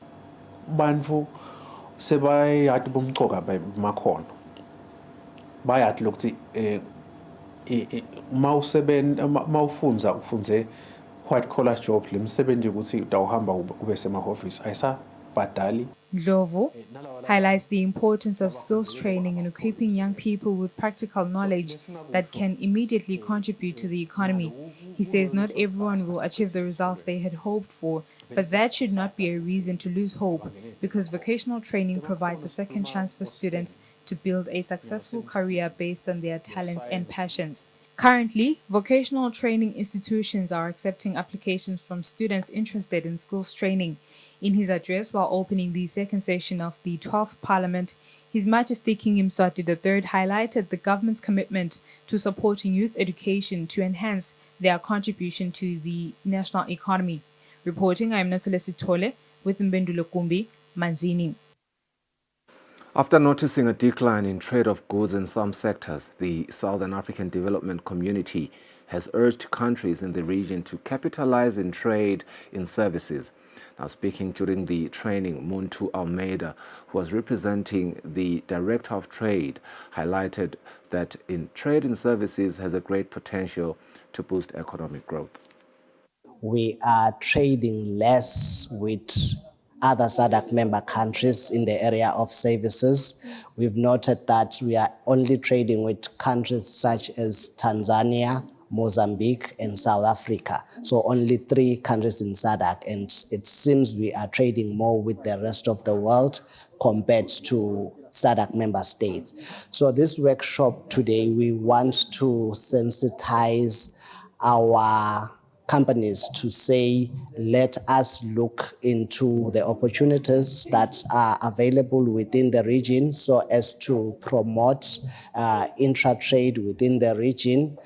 Bantu sebayathi bomcoka bamakhono bayathi lokuthi mawufunza ufunze white collar job lemsebenzi ukuthi utawuhamba ube semahofisi ayisabhadali. Dlovu highlights the importance of skills training in equipping young people with practical knowledge that can immediately contribute to the economy. He says not everyone will achieve the results they had hoped for, but that should not be a reason to lose hope, because vocational training provides a second chance for students to build a successful career based on their talents and passions. Currently, vocational training institutions are accepting applications from students interested in skills training. In his address while opening the second session of the 12th Parliament, His Majesty King Mswati III highlighted the government's commitment to supporting youth education to enhance their contribution to the national economy. Reporting, I am Nasolesi Tole with Mbendulo Kumbi, Manzini. After noticing a decline in trade of goods in some sectors, the Southern African Development Community has urged countries in the region to capitalize in trade in services. Now, speaking during the training, Muntu Almeida, who was representing the Director of Trade, highlighted that trade in services has a great potential to boost economic growth. We are trading less with other SADC member countries in the area of services. We've noted that we are only trading with countries such as Tanzania, Mozambique, and South Africa. So only 3 countries in SADC, and it seems we are trading more with the rest of the world compared to SADC member states. So this workshop today, we want to sensitize our companies to say, let us look into the opportunities that are available within the region so as to promote intra-trade within the region.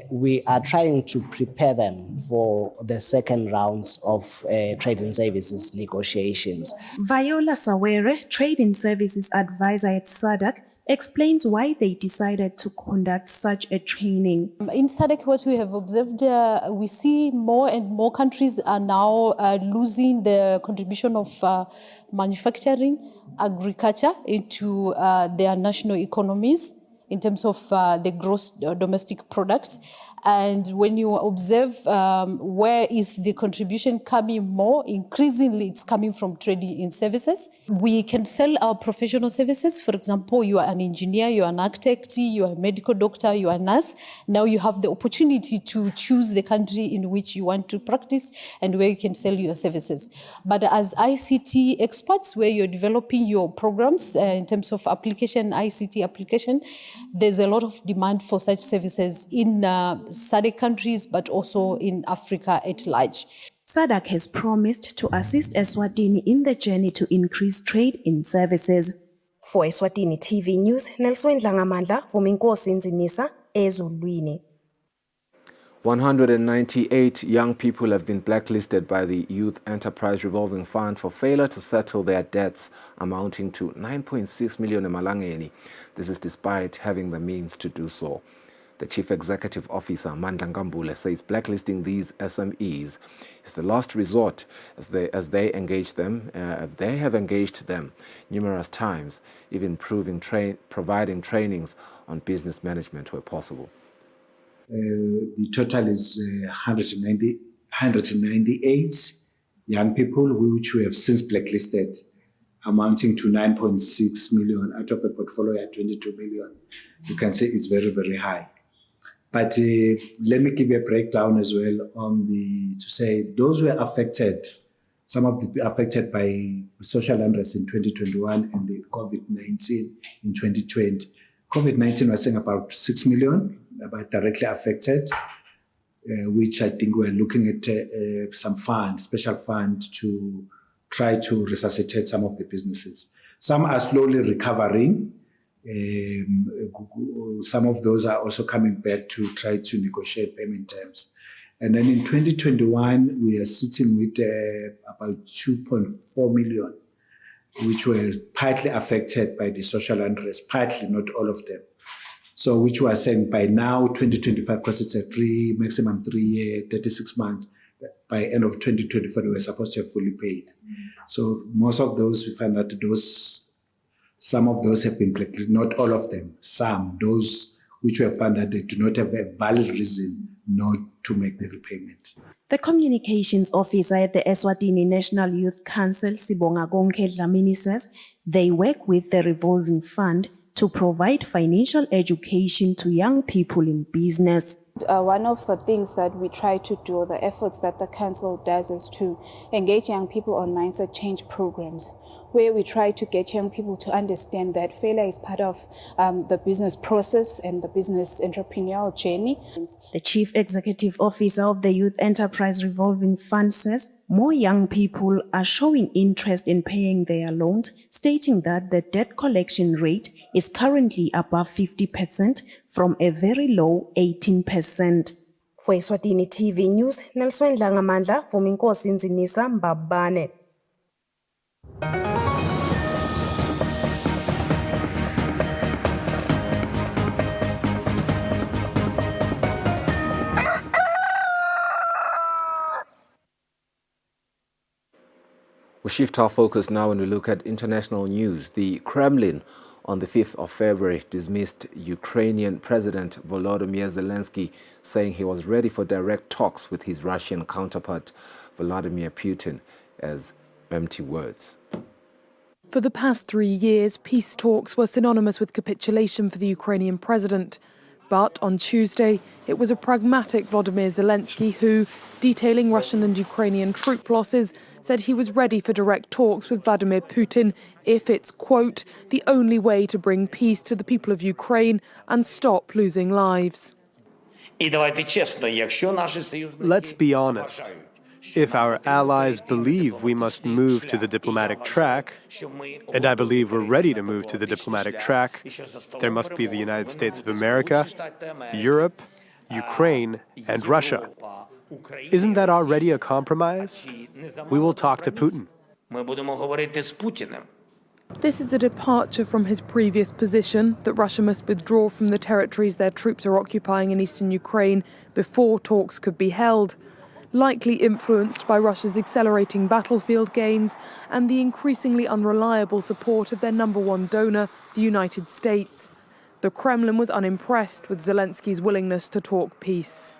We are trying to prepare them for the second rounds of trade and services negotiations. Viola Sawere, Trade and Services Advisor at SADC, explains why they decided to conduct such a training. In SADC, what we have observed, we see more and more countries are now losing the contribution of manufacturing, agriculture into their national economies in terms of the gross domestic product. And when you observe where is the contribution coming more, increasingly it's coming from trading in services. We can sell our professional services. For example, you are an engineer, you are an architect, you are a medical doctor, you are a nurse. Now you have the opportunity to choose the country in which you want to practice and where you can sell your services. But as ICT experts, where you're developing your programs in terms of application, ICT application, there's a lot of demand for such services in SADC countries, but also in Africa at large. SADC has promised to assist Eswatini in the journey to increase trade in services. For Eswatini TV News, Nelson Dlangamandla, Vuminkosi Nzinisa, Ezulwini. 198 young people have been blacklisted by the Youth Enterprise Revolving Fund for failure to settle their debts amounting to 9.6 million emalangeni. This is despite having the means to do so. The Chief Executive Officer, Mandla Ngambule, says blacklisting these SMEs is the last resort as they engage them. They have engaged them numerous times, even providing trainings on business management where possible. The total is 198 young people which we have since blacklisted, amounting to 9.6 million out of a portfolio at 22 million. You can say it's very, very high. But let me give you a breakdown as well on to say those were affected, some of the affected by social unrest in 2021 and the COVID-19 in 2020. COVID-19 was saying about 6 million, about directly affected, which I think we're looking at some fund, special fund to try to resuscitate some of the businesses. Some are slowly recovering. Some of those are also coming back to try to negotiate payment terms. And then in 2021, we are sitting with about 2.4 million, which were partly affected by the social unrest, partly, not all of them. So which we are saying by now, 2025, because it's a maximum 3 year, 36 months, by end of 2024, we were supposed to have fully paid. So most of those, we find that some of those have been blacklisted, not all of them, some, those which we have found that they do not have a valid reason not to make the repayment. The communications officer at the Eswatini National Youth Council, Sibonga Gonke Dlamini, says they work with the revolving fund to provide financial education to young people in business. One of the things that we try to do, the efforts that the council does, is to engage young people on mindset change programs, where we try to get young people to understand that failure is part of the business process and the business entrepreneurial journey. The Chief Executive Officer of the Youth Enterprise Revolving Fund says more young people are showing interest in paying their loans, stating that the debt collection rate is currently above 50% from a very low 18%. For Eswatini TV News, Nelson Langamandla, Vuminkosi Nzinisa Mbabane. We shift our focus now and we look at international news. The Kremlin on the 5th of February dismissed Ukrainian President Volodymyr Zelensky, saying he was ready for direct talks with his Russian counterpart Vladimir Putin as empty words. For the past 3 years, peace talks were synonymous with capitulation for the Ukrainian president. But on Tuesday, it was a pragmatic Volodymyr Zelensky who, detailing Russian and Ukrainian troop losses, said he was ready for direct talks with Vladimir Putin if it's, quote, the only way to bring peace to the people of Ukraine and stop losing lives. Let's be honest. If our allies believe we must move to the diplomatic track, and I believe we're ready to move to the diplomatic track, there must be the United States of America, Europe, Ukraine, and Russia. Isn't that already a compromise? We will talk to Putin. This is a departure from his previous position that Russia must withdraw from the territories their troops are occupying in eastern Ukraine before talks could be held, likely influenced by Russia's accelerating battlefield gains and the increasingly unreliable support of their number one donor, the United States. The Kremlin was unimpressed with Zelensky's willingness to talk peace.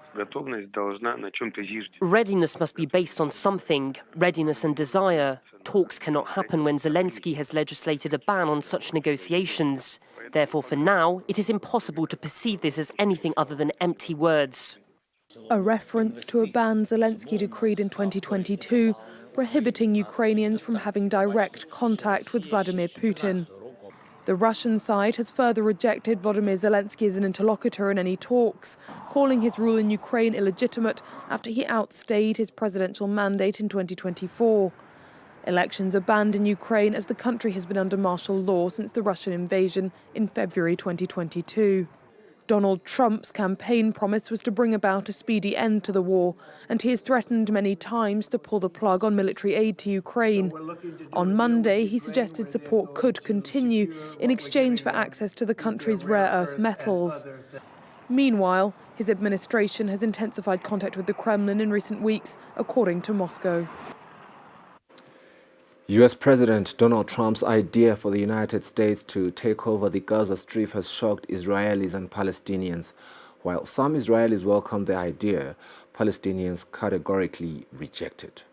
Readiness must be based on something, readiness and desire. Talks cannot happen when Zelensky has legislated a ban on such negotiations. Therefore, for now, it is impossible to perceive this as anything other than empty words. A reference to a ban Zelensky decreed in 2022, prohibiting Ukrainians from having direct contact with Vladimir Putin. The Russian side has further rejected Volodymyr Zelensky as an interlocutor in any talks, calling his rule in Ukraine illegitimate after he outstayed his presidential mandate in 2024. Elections are banned in Ukraine as the country has been under martial law since the Russian invasion in February 2022. Donald Trump's campaign promise was to bring about a speedy end to the war, and he has threatened many times to pull the plug on military aid to Ukraine. On Monday, he suggested support could continue in exchange for access to the country's rare earth metals. Meanwhile, his administration has intensified contact with the Kremlin in recent weeks, according to Moscow. U.S. President Donald Trump's idea for the United States to take over the Gaza Strip has shocked Israelis and Palestinians. While some Israelis welcome the idea, Palestinians categorically reject it.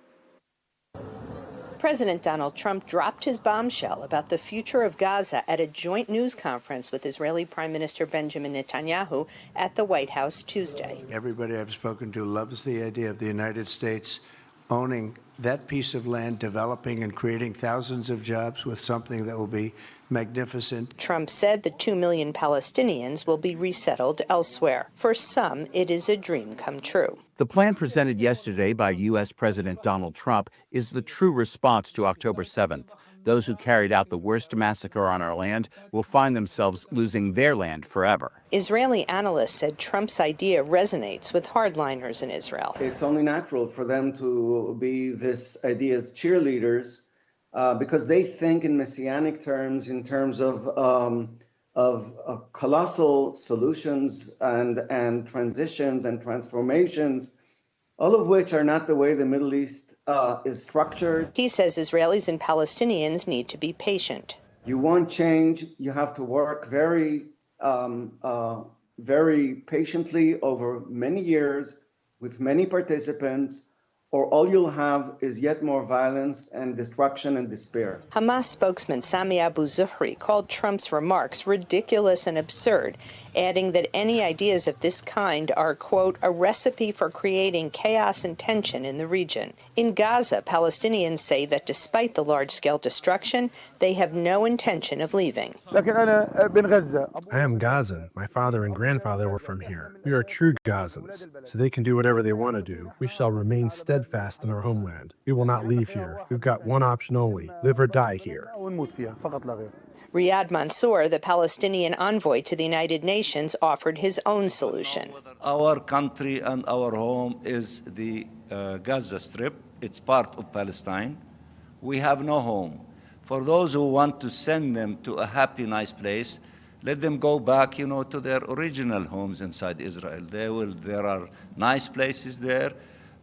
President Donald Trump dropped his bombshell about the future of Gaza at a joint news conference with Israeli Prime Minister Benjamin Netanyahu at the White House Tuesday. Everybody I've spoken to loves the idea of the United States owning that piece of land, developing and creating thousands of jobs with something that will be magnificent. Trump said the 2 million Palestinians will be resettled elsewhere. For some, it is a dream come true. The plan presented yesterday by U.S. President Donald Trump is the true response to October 7th. Those who carried out the worst massacre on our land will find themselves losing their land forever. Israeli analysts said Trump's idea resonates with hardliners in Israel. It's only natural for them to be this idea's cheerleaders because they think in messianic terms, in terms of colossal solutions and transitions and transformations, all of which are not the way the Middle East is structured. He says Israelis and Palestinians need to be patient. You want change, you have to work very patiently over many years with many participants, or all you'll have is yet more violence and destruction and despair. Hamas spokesman Sami Abu Zuhri called Trump's remarks ridiculous and absurd adding that any ideas of this kind are, quote, a recipe for creating chaos and tension in the region. In Gaza, Palestinians say that despite the large-scale destruction, they have no intention of leaving. I am Gazan. My father and grandfather were from here. We are true Gazans, so they can do whatever they want to do. We shall remain steadfast in our homeland. We will not leave here. We've got one option only, live or die here. Riyad Mansour, the Palestinian envoy to the United Nations, offered his own solution. Our country and our home is the Gaza Strip. It's part of Palestine. We have no home. For those who want to send them to a happy, nice place, let them go back, to their original homes inside Israel. There are nice places there,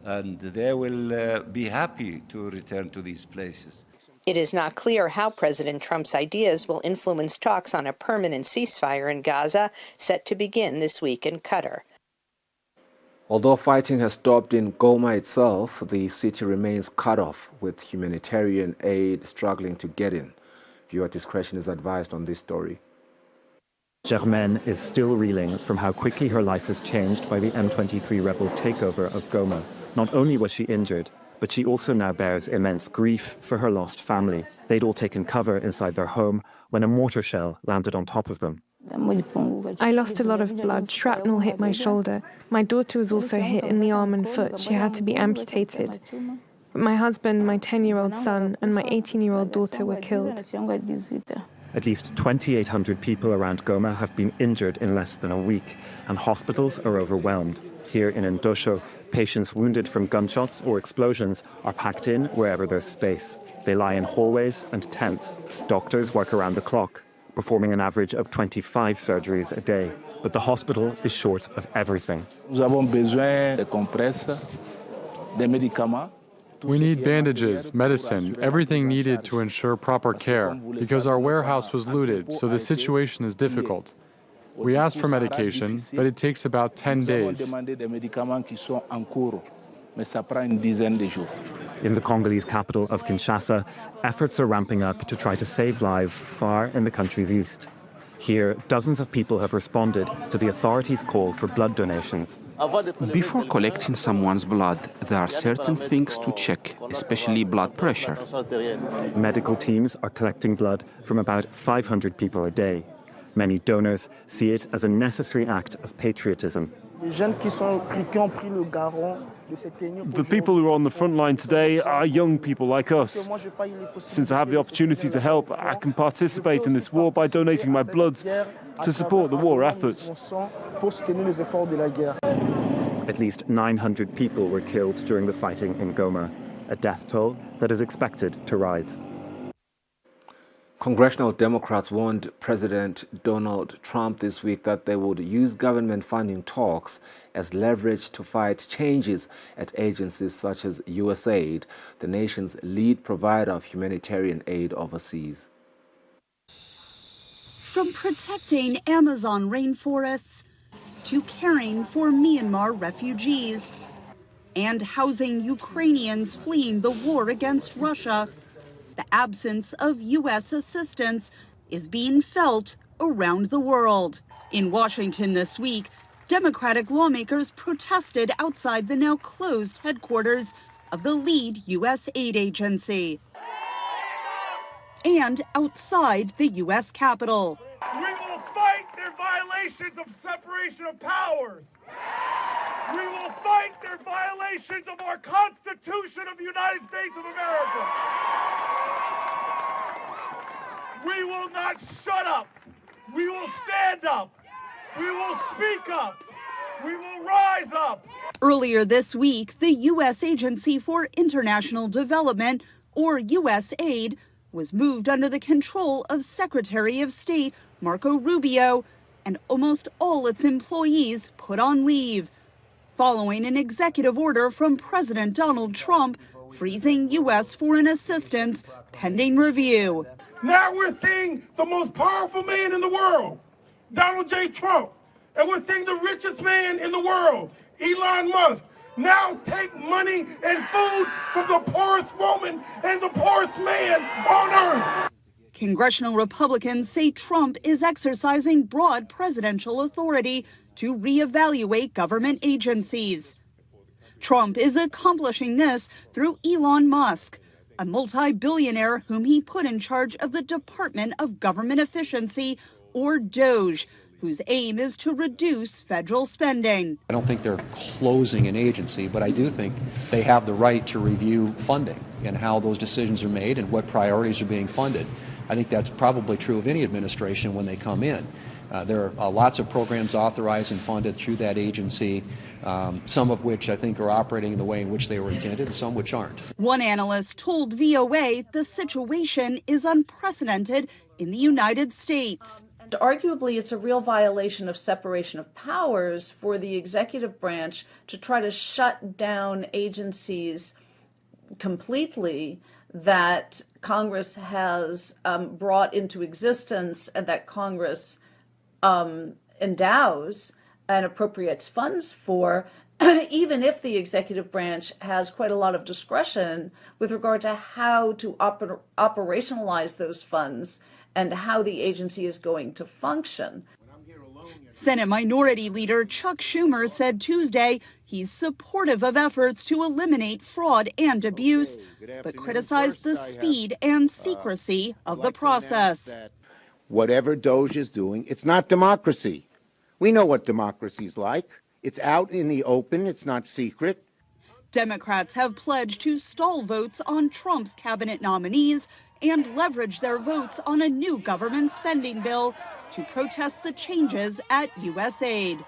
and they will be happy to return to these places. It is not clear how President Trump's ideas will influence talks on a permanent ceasefire in Gaza, set to begin this week in Qatar. Although fighting has stopped in Goma itself, the city remains cut off, with humanitarian aid struggling to get in. Viewer discretion is advised on this story. Germaine is still reeling from how quickly her life was changed by the M23 rebel takeover of Goma. Not only was she injured, but she also now bears immense grief for her lost family. They'd all taken cover inside their home when a mortar shell landed on top of them. I lost a lot of blood. Shrapnel hit my shoulder. My daughter was also hit in the arm and foot. She had to be amputated. But my husband, my 10-year-old son, and my 18-year-old daughter were killed. At least 2,800 people around Goma have been injured in less than a week, and hospitals are overwhelmed. Here in Ndosho, patients wounded from gunshots or explosions are packed in wherever there's space. They lie in hallways and tents. Doctors work around the clock, performing an average of 25 surgeries a day. But the hospital is short of everything. We need bandages, medicine, everything needed to ensure proper care, because our warehouse was looted, so the situation is difficult. We asked for medication, but it takes about 10 days. In the Congolese capital of Kinshasa, efforts are ramping up to try to save lives far in the country's east. Here, dozens of people have responded to the authorities' call for blood donations. Before collecting someone's blood, there are certain things to check, especially blood pressure. Medical teams are collecting blood from about 500 people a day. Many donors see it as a necessary act of patriotism. The people who are on the front line today are young people like us. Since I have the opportunity to help, I can participate in this war by donating my blood to support the war efforts. At least 900 people were killed during the fighting in Goma, a death toll that is expected to rise. Congressional Democrats warned President Donald Trump this week that they would use government funding talks as leverage to fight changes at agencies such as USAID, the nation's lead provider of humanitarian aid overseas. From protecting Amazon rainforests to caring for Myanmar refugees and housing Ukrainians fleeing the war against Russia, the absence of U.S. assistance is being felt around the world. In Washington this week, Democratic lawmakers protested outside the now closed headquarters of the lead U.S. aid agency and outside the U.S. Capitol. We will fight their violations of separation of powers. We will fight their violations of our Constitution of the United States of America. We will not shut up. We will stand up. We will speak up. We will rise up. Earlier this week, the U.S. Agency for International Development, or USAID, was moved under the control of Secretary of State Marco Rubio, and almost all its employees put on leave, following an executive order from President Donald Trump freezing U.S. foreign assistance pending review. Now we're seeing the most powerful man in the world, Donald J. Trump, and we're seeing the richest man in the world, Elon Musk, now take money and food from the poorest woman and the poorest man on earth. Congressional Republicans say Trump is exercising broad presidential authority to reevaluate government agencies. Trump is accomplishing this through Elon Musk, a multi-billionaire whom he put in charge of the Department of Government Efficiency, or DOGE, whose aim is to reduce federal spending. I don't think they're closing an agency, but I do think they have the right to review funding and how those decisions are made and what priorities are being funded. I think that's probably true of any administration when they come in. There are lots of programs authorized and funded through that agency, some of which I think are operating in the way in which they were intended, and some which aren't. One analyst told VOA the situation is unprecedented in the United States. Arguably, it's a real violation of separation of powers for the executive branch to try to shut down agencies completely that Congress has brought into existence and that Congress endows and appropriates funds for, even if the executive branch has quite a lot of discretion with regard to how to operationalize those funds and how the agency is going to function. Senate Minority Leader Chuck Schumer said Tuesday he's supportive of efforts to eliminate fraud and abuse, but criticized the speed and secrecy of the process. Whatever DOGE is doing, it's not democracy. We know what democracy's like. It's out in the open. It's not secret. Democrats have pledged to stall votes on Trump's cabinet nominees and leverage their votes on a new government spending bill to protest the changes at USAID.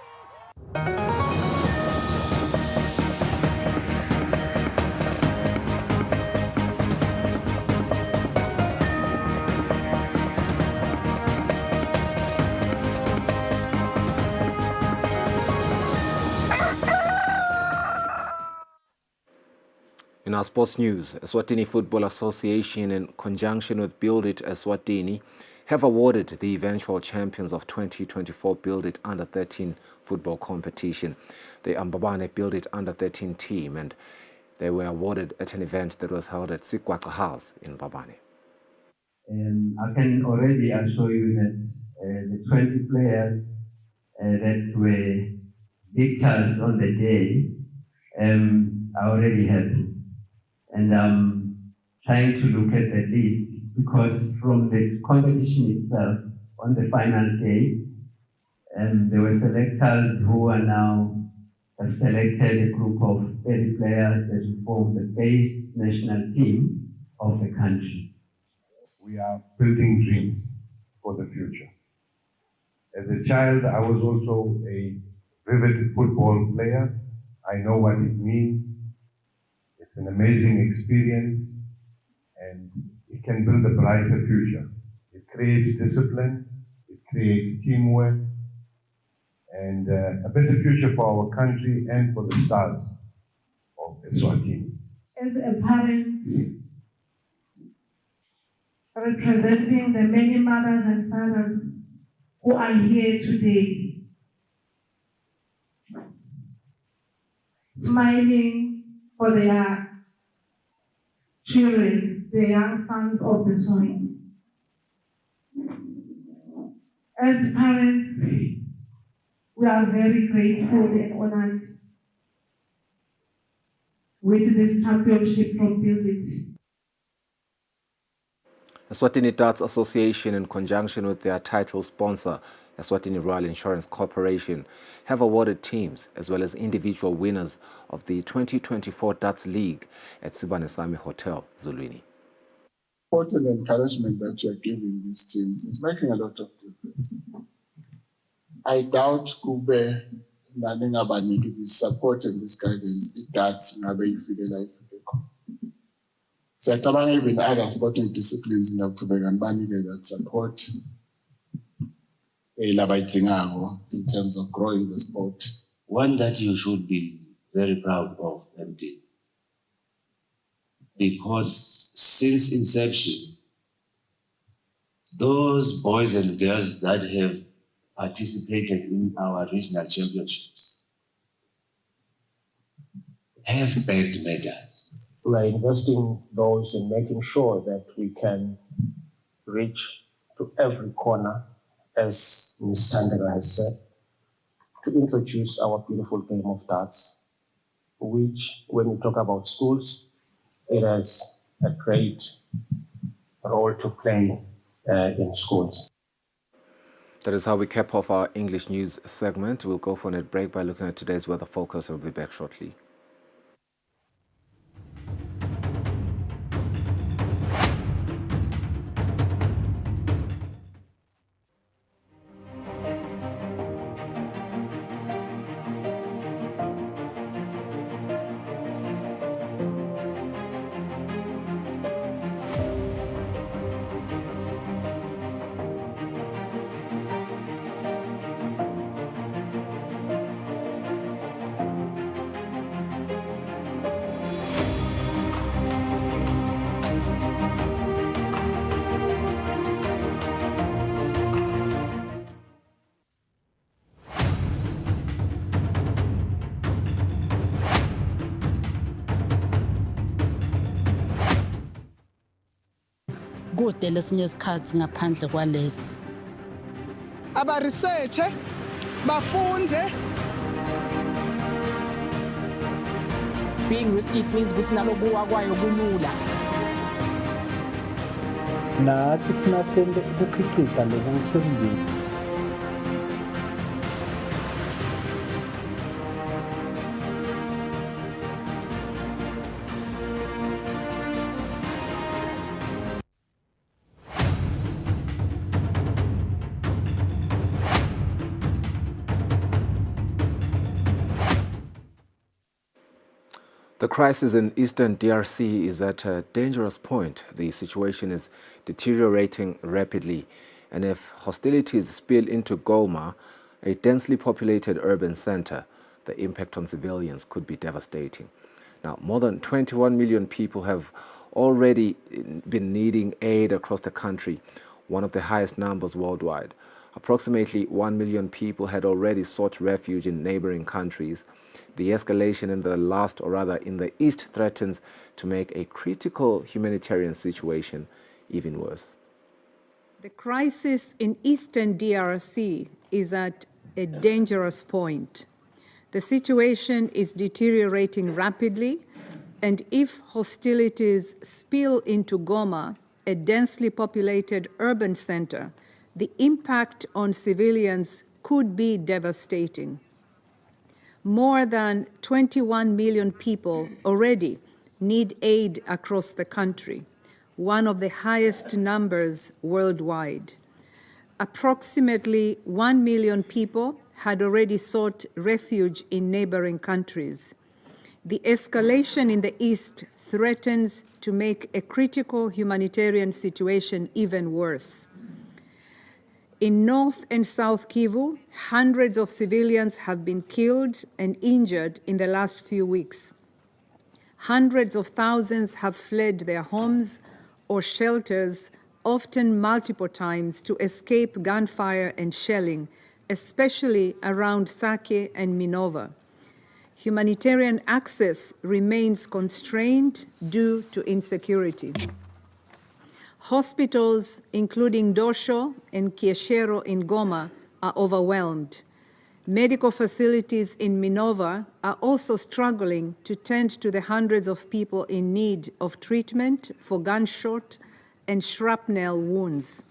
In our sports news, Eswatini Football Association, in conjunction with Build It Eswatini, have awarded the eventual champions of 2024 Build It Under-13 football competition, the Mbabane Build It Under-13 team, and they were awarded at an event that was held at Sikwaka House in Mbabane. I can already assure you that the 20 players that were victors on the day are already happy. And I'm trying to look at the list because from the competition itself, on the final day, there were selectors who are now have selected a group of 30 players that will form the base national team of the country. We are building dreams for the future. As a child, I was also a vivid football player. I know what it means. It's an amazing experience, and it can build a brighter future. It creates discipline, it creates teamwork, and a better future for our country and for the stars of Eswatini. As a parent, representing the many mothers and fathers who are here today, smiling for their children, the young sons of the soil. As parents, we are very grateful and honored with this championship from Build It. Eswatini Darts Association, in conjunction with their title sponsor, Eswatini Royal Insurance Corporation, have awarded teams as well as individual winners of the 2024 Darts League at Sibanesami Hotel, Zulwini. Support and encouragement that you are giving these teams is making a lot of difference. I doubt Kube Naningabaniki this support and this guidance, it does ngabe ifike la ifike khona. Siyacabanga even other sporting disciplines ngiyaqhubeka ngibanike that support in terms of growing the sport. One that you should be very proud of, MD. Because since inception, those boys and girls that have participated in our regional championships have bagged medals. We are investing those in making sure that we can reach to every corner, as Ms. Sandega has said, to introduce our beautiful game of darts, which, when we talk about schools, it has a great role to play in schools. That is how we cap off our English news segment. We'll go for a net break by looking at today's weather focus, and we'll be back shortly. kude lesinye isikhathi ngaphandle kwalesi abaresearche bafunze. Being risky means ukuthi nalokuwa kwayo kulula. Nathi kufuna sente ukukhicita lokusembilini. The crisis in eastern DRC is at a dangerous point. The situation is deteriorating rapidly, and if hostilities spill into Goma, a densely populated urban center, the impact on civilians could be devastating. Now, more than 21 million people have already been needing aid across the country, one of the highest numbers worldwide. Approximately 1 million people had already sought refuge in neighboring countries. The escalation in the east threatens to make a critical humanitarian situation even worse. The crisis in eastern DRC is at a dangerous point. The situation is deteriorating rapidly, and if hostilities spill into Goma, a densely populated urban center, the impact on civilians could be devastating. More than 21 million people already need aid across the country, one of the highest numbers worldwide. Approximately 1 million people had already sought refuge in neighboring countries. The escalation in the east threatens to make a critical humanitarian situation even worse. In North and South Kivu, hundreds of civilians have been killed and injured in the last few weeks. Hundreds of thousands have fled their homes or shelters, often multiple times, to escape gunfire and shelling, especially around Sake and Minova. Humanitarian access remains constrained due to insecurity. Hospitals, including Dosho and Kieshero in Goma, are overwhelmed. Medical facilities in Minova are also struggling to tend to the hundreds of people in need of treatment for gunshot and shrapnel wounds.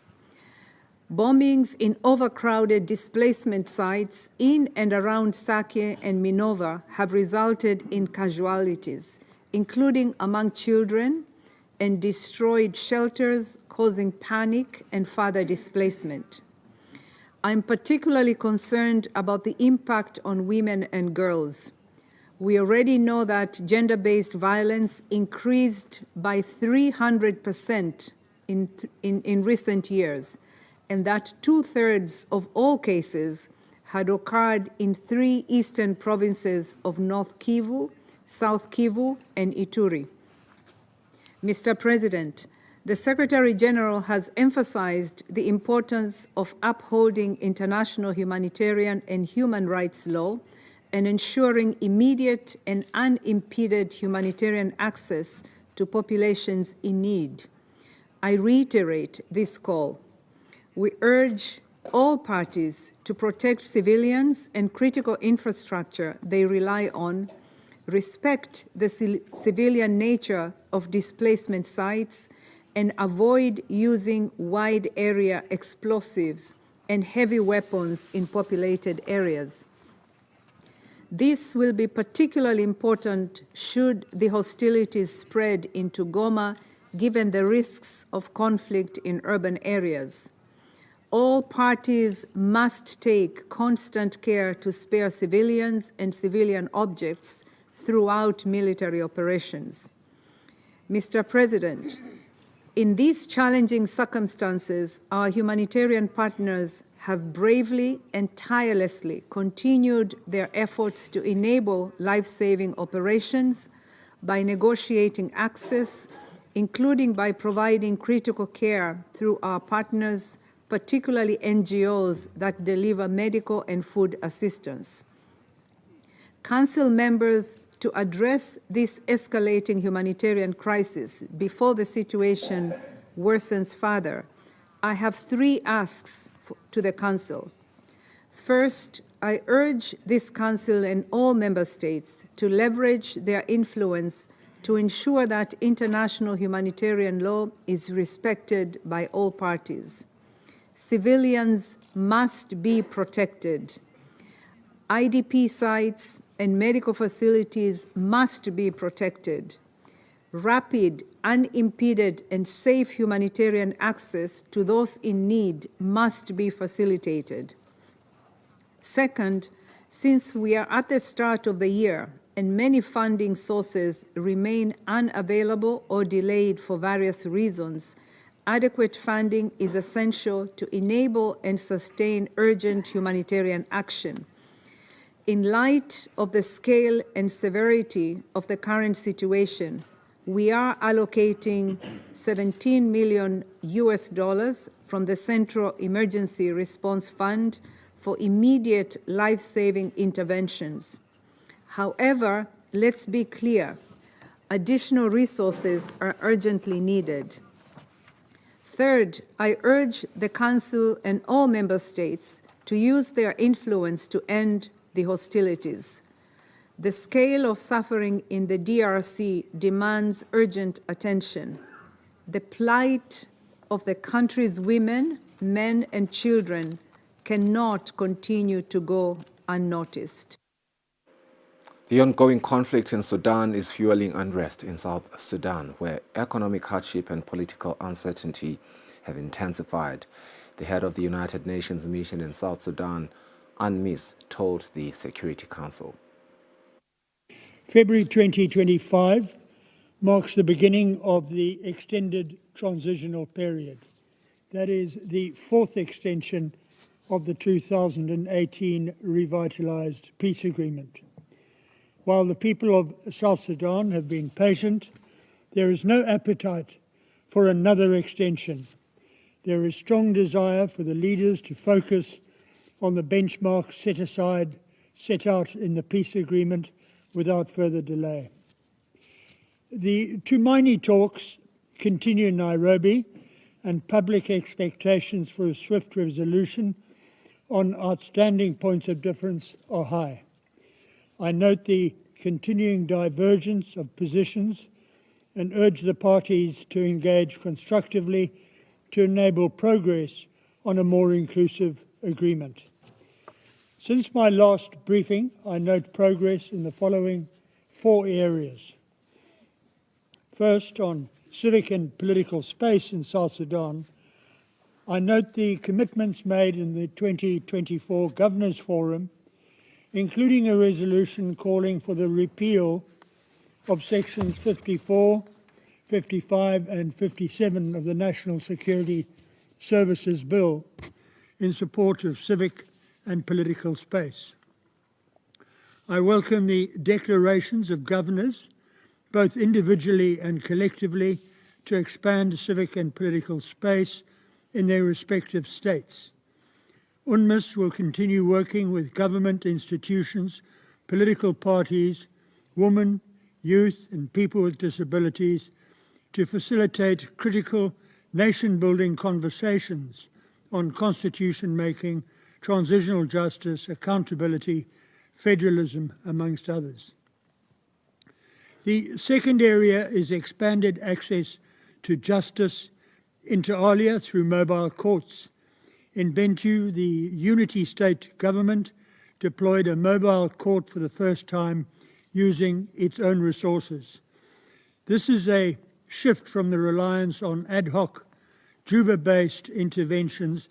Bombings in overcrowded displacement sites in and around Sake and Minova have resulted in casualties, including among children, and destroyed shelters, causing panic and further displacement. I'm particularly concerned about the impact on women and girls. We already know that gender-based violence increased by 300% in recent years, and that 2/3 of all cases had occurred in 3 eastern provinces of North Kivu, South Kivu, and Ituri. Mr. President, the Secretary General has emphasized the importance of upholding international humanitarian and human rights law and ensuring immediate and unimpeded humanitarian access to populations in need. I reiterate this call. We urge all parties to protect civilians and critical infrastructure they rely on, respect the civilian nature of displacement sites, and avoid using wide area explosives and heavy weapons in populated areas. This will be particularly important should the hostilities spread into Goma, given the risks of conflict in urban areas. All parties must take constant care to spare civilians and civilian objects throughout military operations. Mr. President, in these challenging circumstances, our humanitarian partners have bravely and tirelessly continued their efforts to enable life-saving operations by negotiating access, including by providing critical care through our partners, particularly NGOs that deliver medical and food assistance. Council members, to address this escalating humanitarian crisis before the situation worsens further, I have three asks to the Council. First, I urge this Council and all Member States to leverage their influence to ensure that international humanitarian law is respected by all parties. Civilians must be protected. IDP sites and medical facilities must be protected. Rapid, unimpeded, and safe humanitarian access to those in need must be facilitated. Second, since we are at the start of the year and many funding sources remain unavailable or delayed for various reasons, adequate funding is essential to enable and sustain urgent humanitarian action. In light of the scale and severity of the current situation, we are allocating $17 million from the Central Emergency Response Fund for immediate life-saving interventions. However, let's be clear, additional resources are urgently needed. Third, I urge the Council and all Member States to use their influence to end the hostilities. The scale of suffering in the DRC demands urgent attention. The plight of the country's women, men, and children cannot continue to go unnoticed. The ongoing conflict in Sudan is fueling unrest in South Sudan, where economic hardship and political uncertainty have intensified. The head of the United Nations mission in South Sudan, UNMISS, told the Security Council. February 2025 marks the beginning of the extended transitional period. That is the fourth extension of the 2018 revitalized peace agreement. While the people of South Sudan have been patient, there is no appetite for another extension. There is strong desire for the leaders to focus on the benchmarks set out in the peace agreement without further delay. The Tumaini talks continue in Nairobi, and public expectations for a swift resolution on outstanding points of difference are high. I note the continuing divergence of positions and urge the parties to engage constructively to enable progress on a more inclusive agreement. Since my last briefing, I note progress in the following 4 areas. First, on civic and political space in South Sudan, I note the commitments made in the 2024 Governors Forum, including a resolution calling for the repeal of sections 54, 55, and 57 of the National Security Services Bill in support of civic and political space. I welcome the declarations of governors, both individually and collectively, to expand civic and political space in their respective states. UNMISS will continue working with government institutions, political parties, women, youth, and people with disabilities to facilitate critical nation-building conversations on constitution making, transitional justice, accountability, federalism, amongst others. The second area is expanded access to justice inter alia through mobile courts. In Bentiu, the unity state government deployed a mobile court for the first time using its own resources. This is a shift from the reliance on ad hoc, Juba-based interventions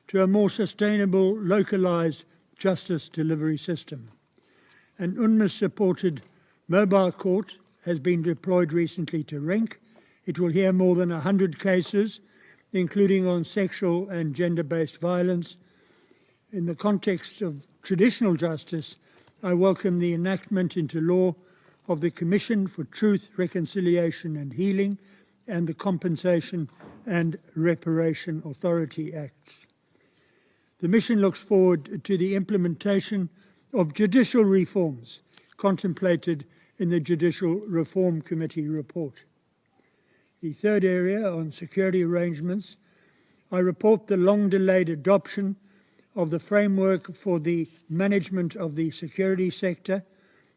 to a more sustainable, localized justice delivery system. An UNMISS-supported mobile court has been deployed recently to Renk. It will hear more than 100 cases, including on sexual and gender-based violence. In the context of traditional justice, I welcome the enactment into law of the Commission for Truth, Reconciliation and Healing and the Compensation and Reparation Authority Acts. The mission looks forward to the implementation of judicial reforms contemplated in the Judicial Reform Committee report. The third area, on security arrangements, I report the long-delayed adoption of the framework for the management of the security sector.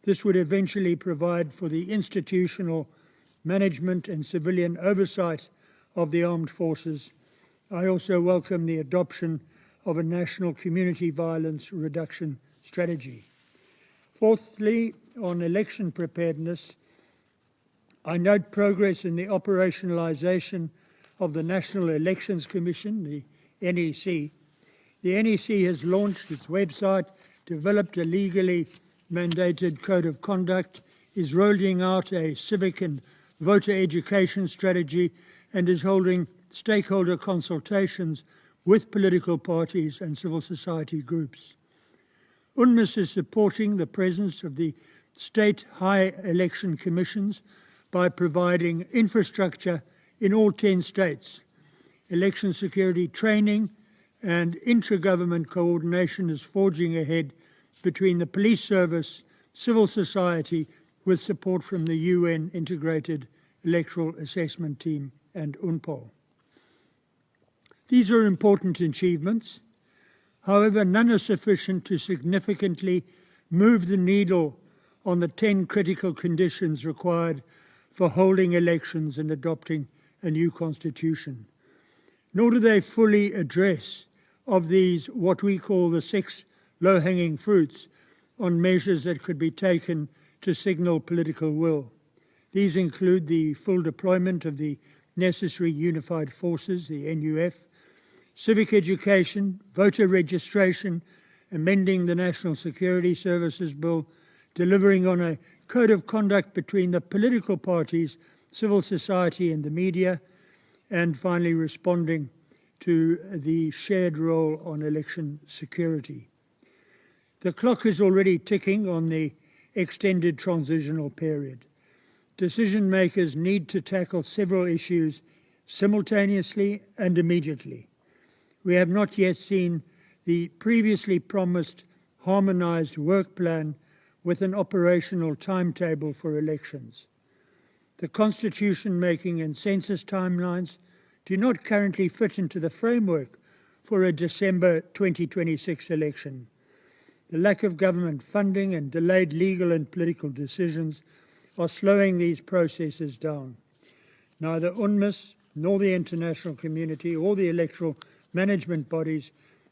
This would eventually provide for the institutional management and civilian oversight of the armed forces. I also welcome the adoption of a national community violence reduction strategy. Fourthly, on election preparedness, I note progress in the operationalization of the National Elections Commission, the NEC. The NEC has launched its website, developed a legally mandated code of conduct, is rolling out a civic and voter education strategy, and is holding stakeholder consultations with political parties and civil society groups. UNMISS is supporting the presence of the state high election commissions by providing infrastructure in all 10 states. Election security training and intra-government coordination is forging ahead between the police service, civil society, with support from the UN Integrated Electoral Assessment Team and UNPOL. These are important achievements. However, none are sufficient to significantly move the needle on the 10 critical conditions required for holding elections and adopting a new constitution. Nor do they fully address of these what we call the 6 low-hanging fruits on measures that could be taken to signal political will. These include the full deployment of the necessary unified forces, the NUF, civic education, voter registration, amending the National Security Services Bill, delivering on a code of conduct between the political parties, civil society and the media, and finally responding to the shared role on election security. The clock is already ticking on the extended transitional period. Decision makers need to tackle several issues simultaneously and immediately. We have not yet seen the previously promised harmonized work plan with an operational timetable for elections. The constitution making and census timelines do not currently fit into the framework for a December 2026 election. The lack of government funding and delayed legal and political decisions are slowing these processes down. Neither UNMISS nor the international community or the electoral management bodies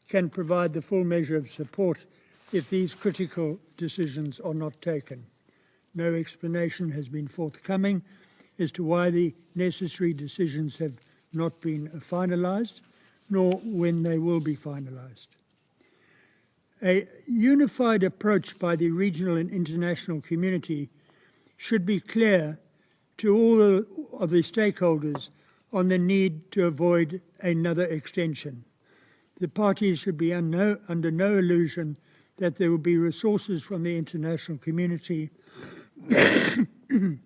can provide the full measure of support if these critical decisions are not taken. No explanation has been forthcoming as to why the necessary decisions have not been finalized, nor when they will be finalized. A unified approach by the regional and international community should be clear to all of the stakeholders on the need to avoid another extension. The parties should be under no illusion that there will be resources from the international community to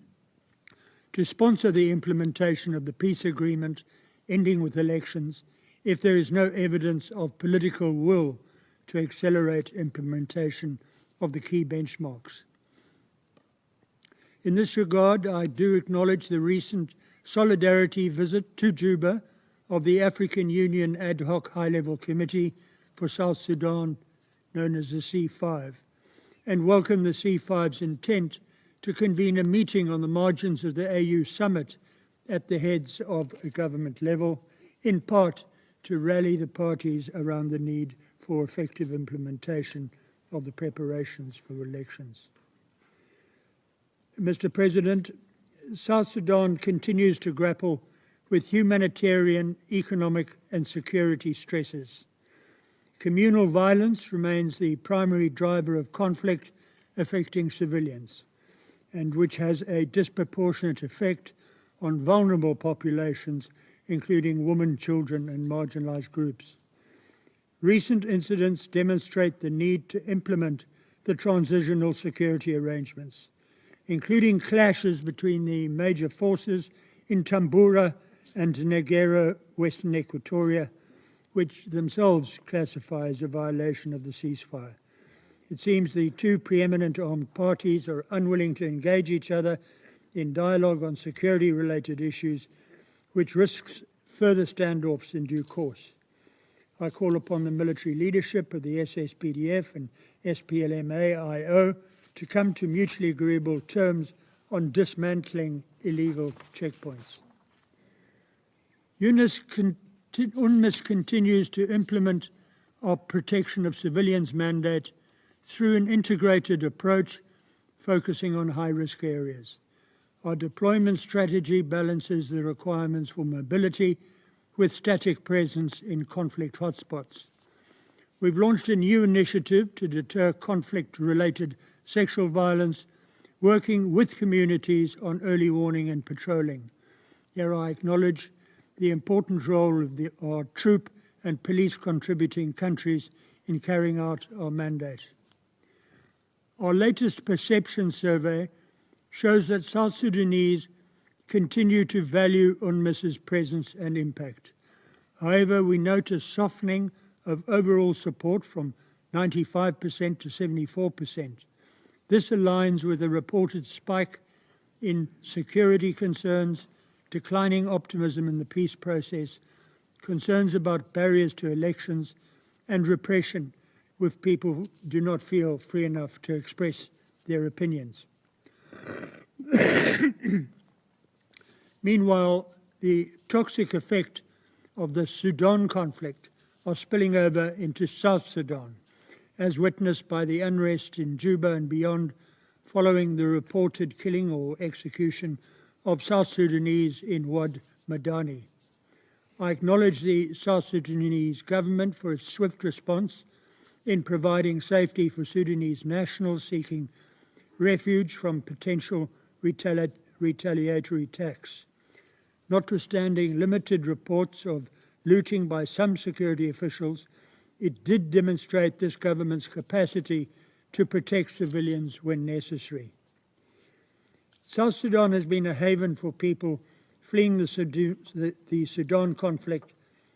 sponsor the implementation of the peace agreement ending with elections if there is no evidence of political will to accelerate implementation of the key benchmarks. In this regard, I do acknowledge the recent solidarity visit to Juba of the African Union Ad Hoc High-Level Committee for South Sudan, known as the C5, and welcome the C5's intent to convene a meeting on the margins of the AU summit at the heads of a government level, in part to rally the parties around the need for effective implementation of the preparations for elections. Mr. President, South Sudan continues to grapple with humanitarian, economic and security stresses. Communal violence remains the primary driver of conflict affecting civilians, and which has a disproportionate effect on vulnerable populations, including women, children and marginalized groups. Recent incidents demonstrate the need to implement the transitional security arrangements, including clashes between the major forces in Tambura and Negero, Western Equatoria, which themselves classify as a violation of the ceasefire. It seems the two preeminent armed parties are unwilling to engage each other in dialogue on security-related issues, which risks further standoffs in due course. I call upon the military leadership of the SSPDF and SPLM-AIO to come to mutually agreeable terms on dismantling illegal checkpoints. UNMISS continues to implement our protection of civilians mandate through an integrated approach focusing on high-risk areas. Our deployment strategy balances the requirements for mobility with static presence in conflict hotspots. We've launched a new initiative to deter conflict-related sexual violence, working with communities on early warning and patrolling. Here I acknowledge the important role of our troop and police contributing countries in carrying out our mandate. Our latest perception survey shows that South Sudanese continue to value UNMISS's presence and impact. However, we note a softening of overall support from 95% to 74%. This aligns with a reported spike in security concerns, declining optimism in the peace process, concerns about barriers to elections, and repression if people do not feel free enough to express their opinions. Meanwhile, the toxic effect of the Sudan conflict are spilling over into South Sudan, as witnessed by the unrest in Juba and beyond following the reported killing or execution of South Sudanese in Wad Madani. I acknowledge the South Sudanese government for its swift response in providing safety for Sudanese nationals seeking refuge from potential retaliatory attacks. Notwithstanding limited reports of looting by some security officials, it did demonstrate this government's capacity to protect civilians when necessary. South Sudan has been a haven for people fleeing the Sudan conflict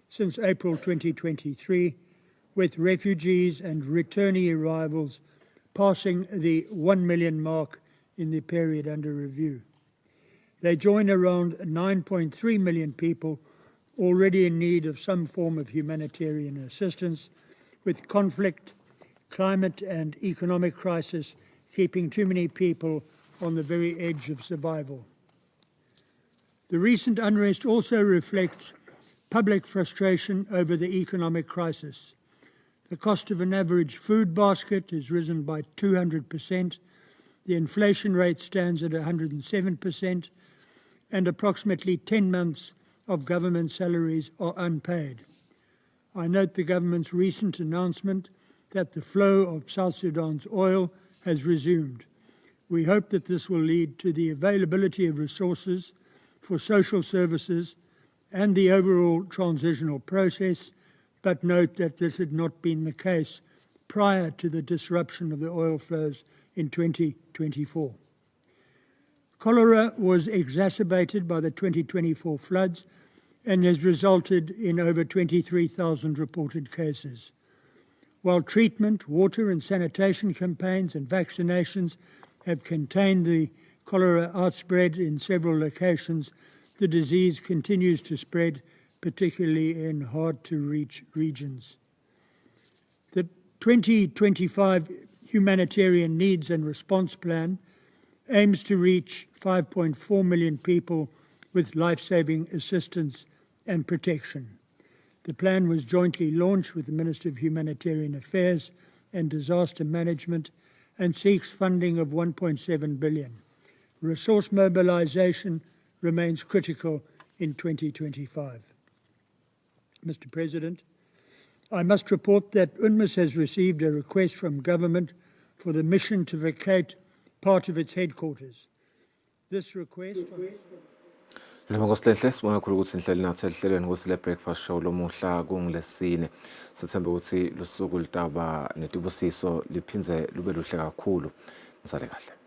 since April 2023, with refugees and returnee arrivals passing the 1 million mark in the period under review. They join around 9.3 million people already in need of some form of humanitarian assistance, with conflict, climate and economic crisis keeping too many people on the very edge of survival. The recent unrest also reflects public frustration over the economic crisis. The cost of an average food basket has risen by 200%, the inflation rate stands at 107%, and approximately 10 months of government salaries are unpaid. I note the government's recent announcement that the flow of South Sudan's oil has resumed. We hope that this will lead to the availability of resources for social services and the overall transitional process, but note that this had not been the case prior to the disruption of the oil flows in 2024. Cholera was exacerbated by the 2024 floods and has resulted in over 23,000 reported cases. While treatment, water and sanitation campaigns and vaccinations have contained the cholera outspread in several locations, the disease continues to spread, particularly in hard-to-reach regions. The 2025 Humanitarian Needs and Response Plan aims to reach 5.4 million people with life-saving assistance and protection. The plan was jointly launched with the Minister of Humanitarian Affairs and Disaster Management and seeks funding of 1.7 billion. Resource mobilization remains critical in 2025. Mr. President, I must report that UNMISS has received a request from government for the mission to vacate part of its headquarters. This request... Noma ngosilehle sibonga kakhulu ukuthi nihleli nathi ehlelweni kusile breakfast show lomuhla kungilesine sithemba ukuthi lusuku litaba netibusiso liphindze lube luhle kakhulu. Nisale kahle.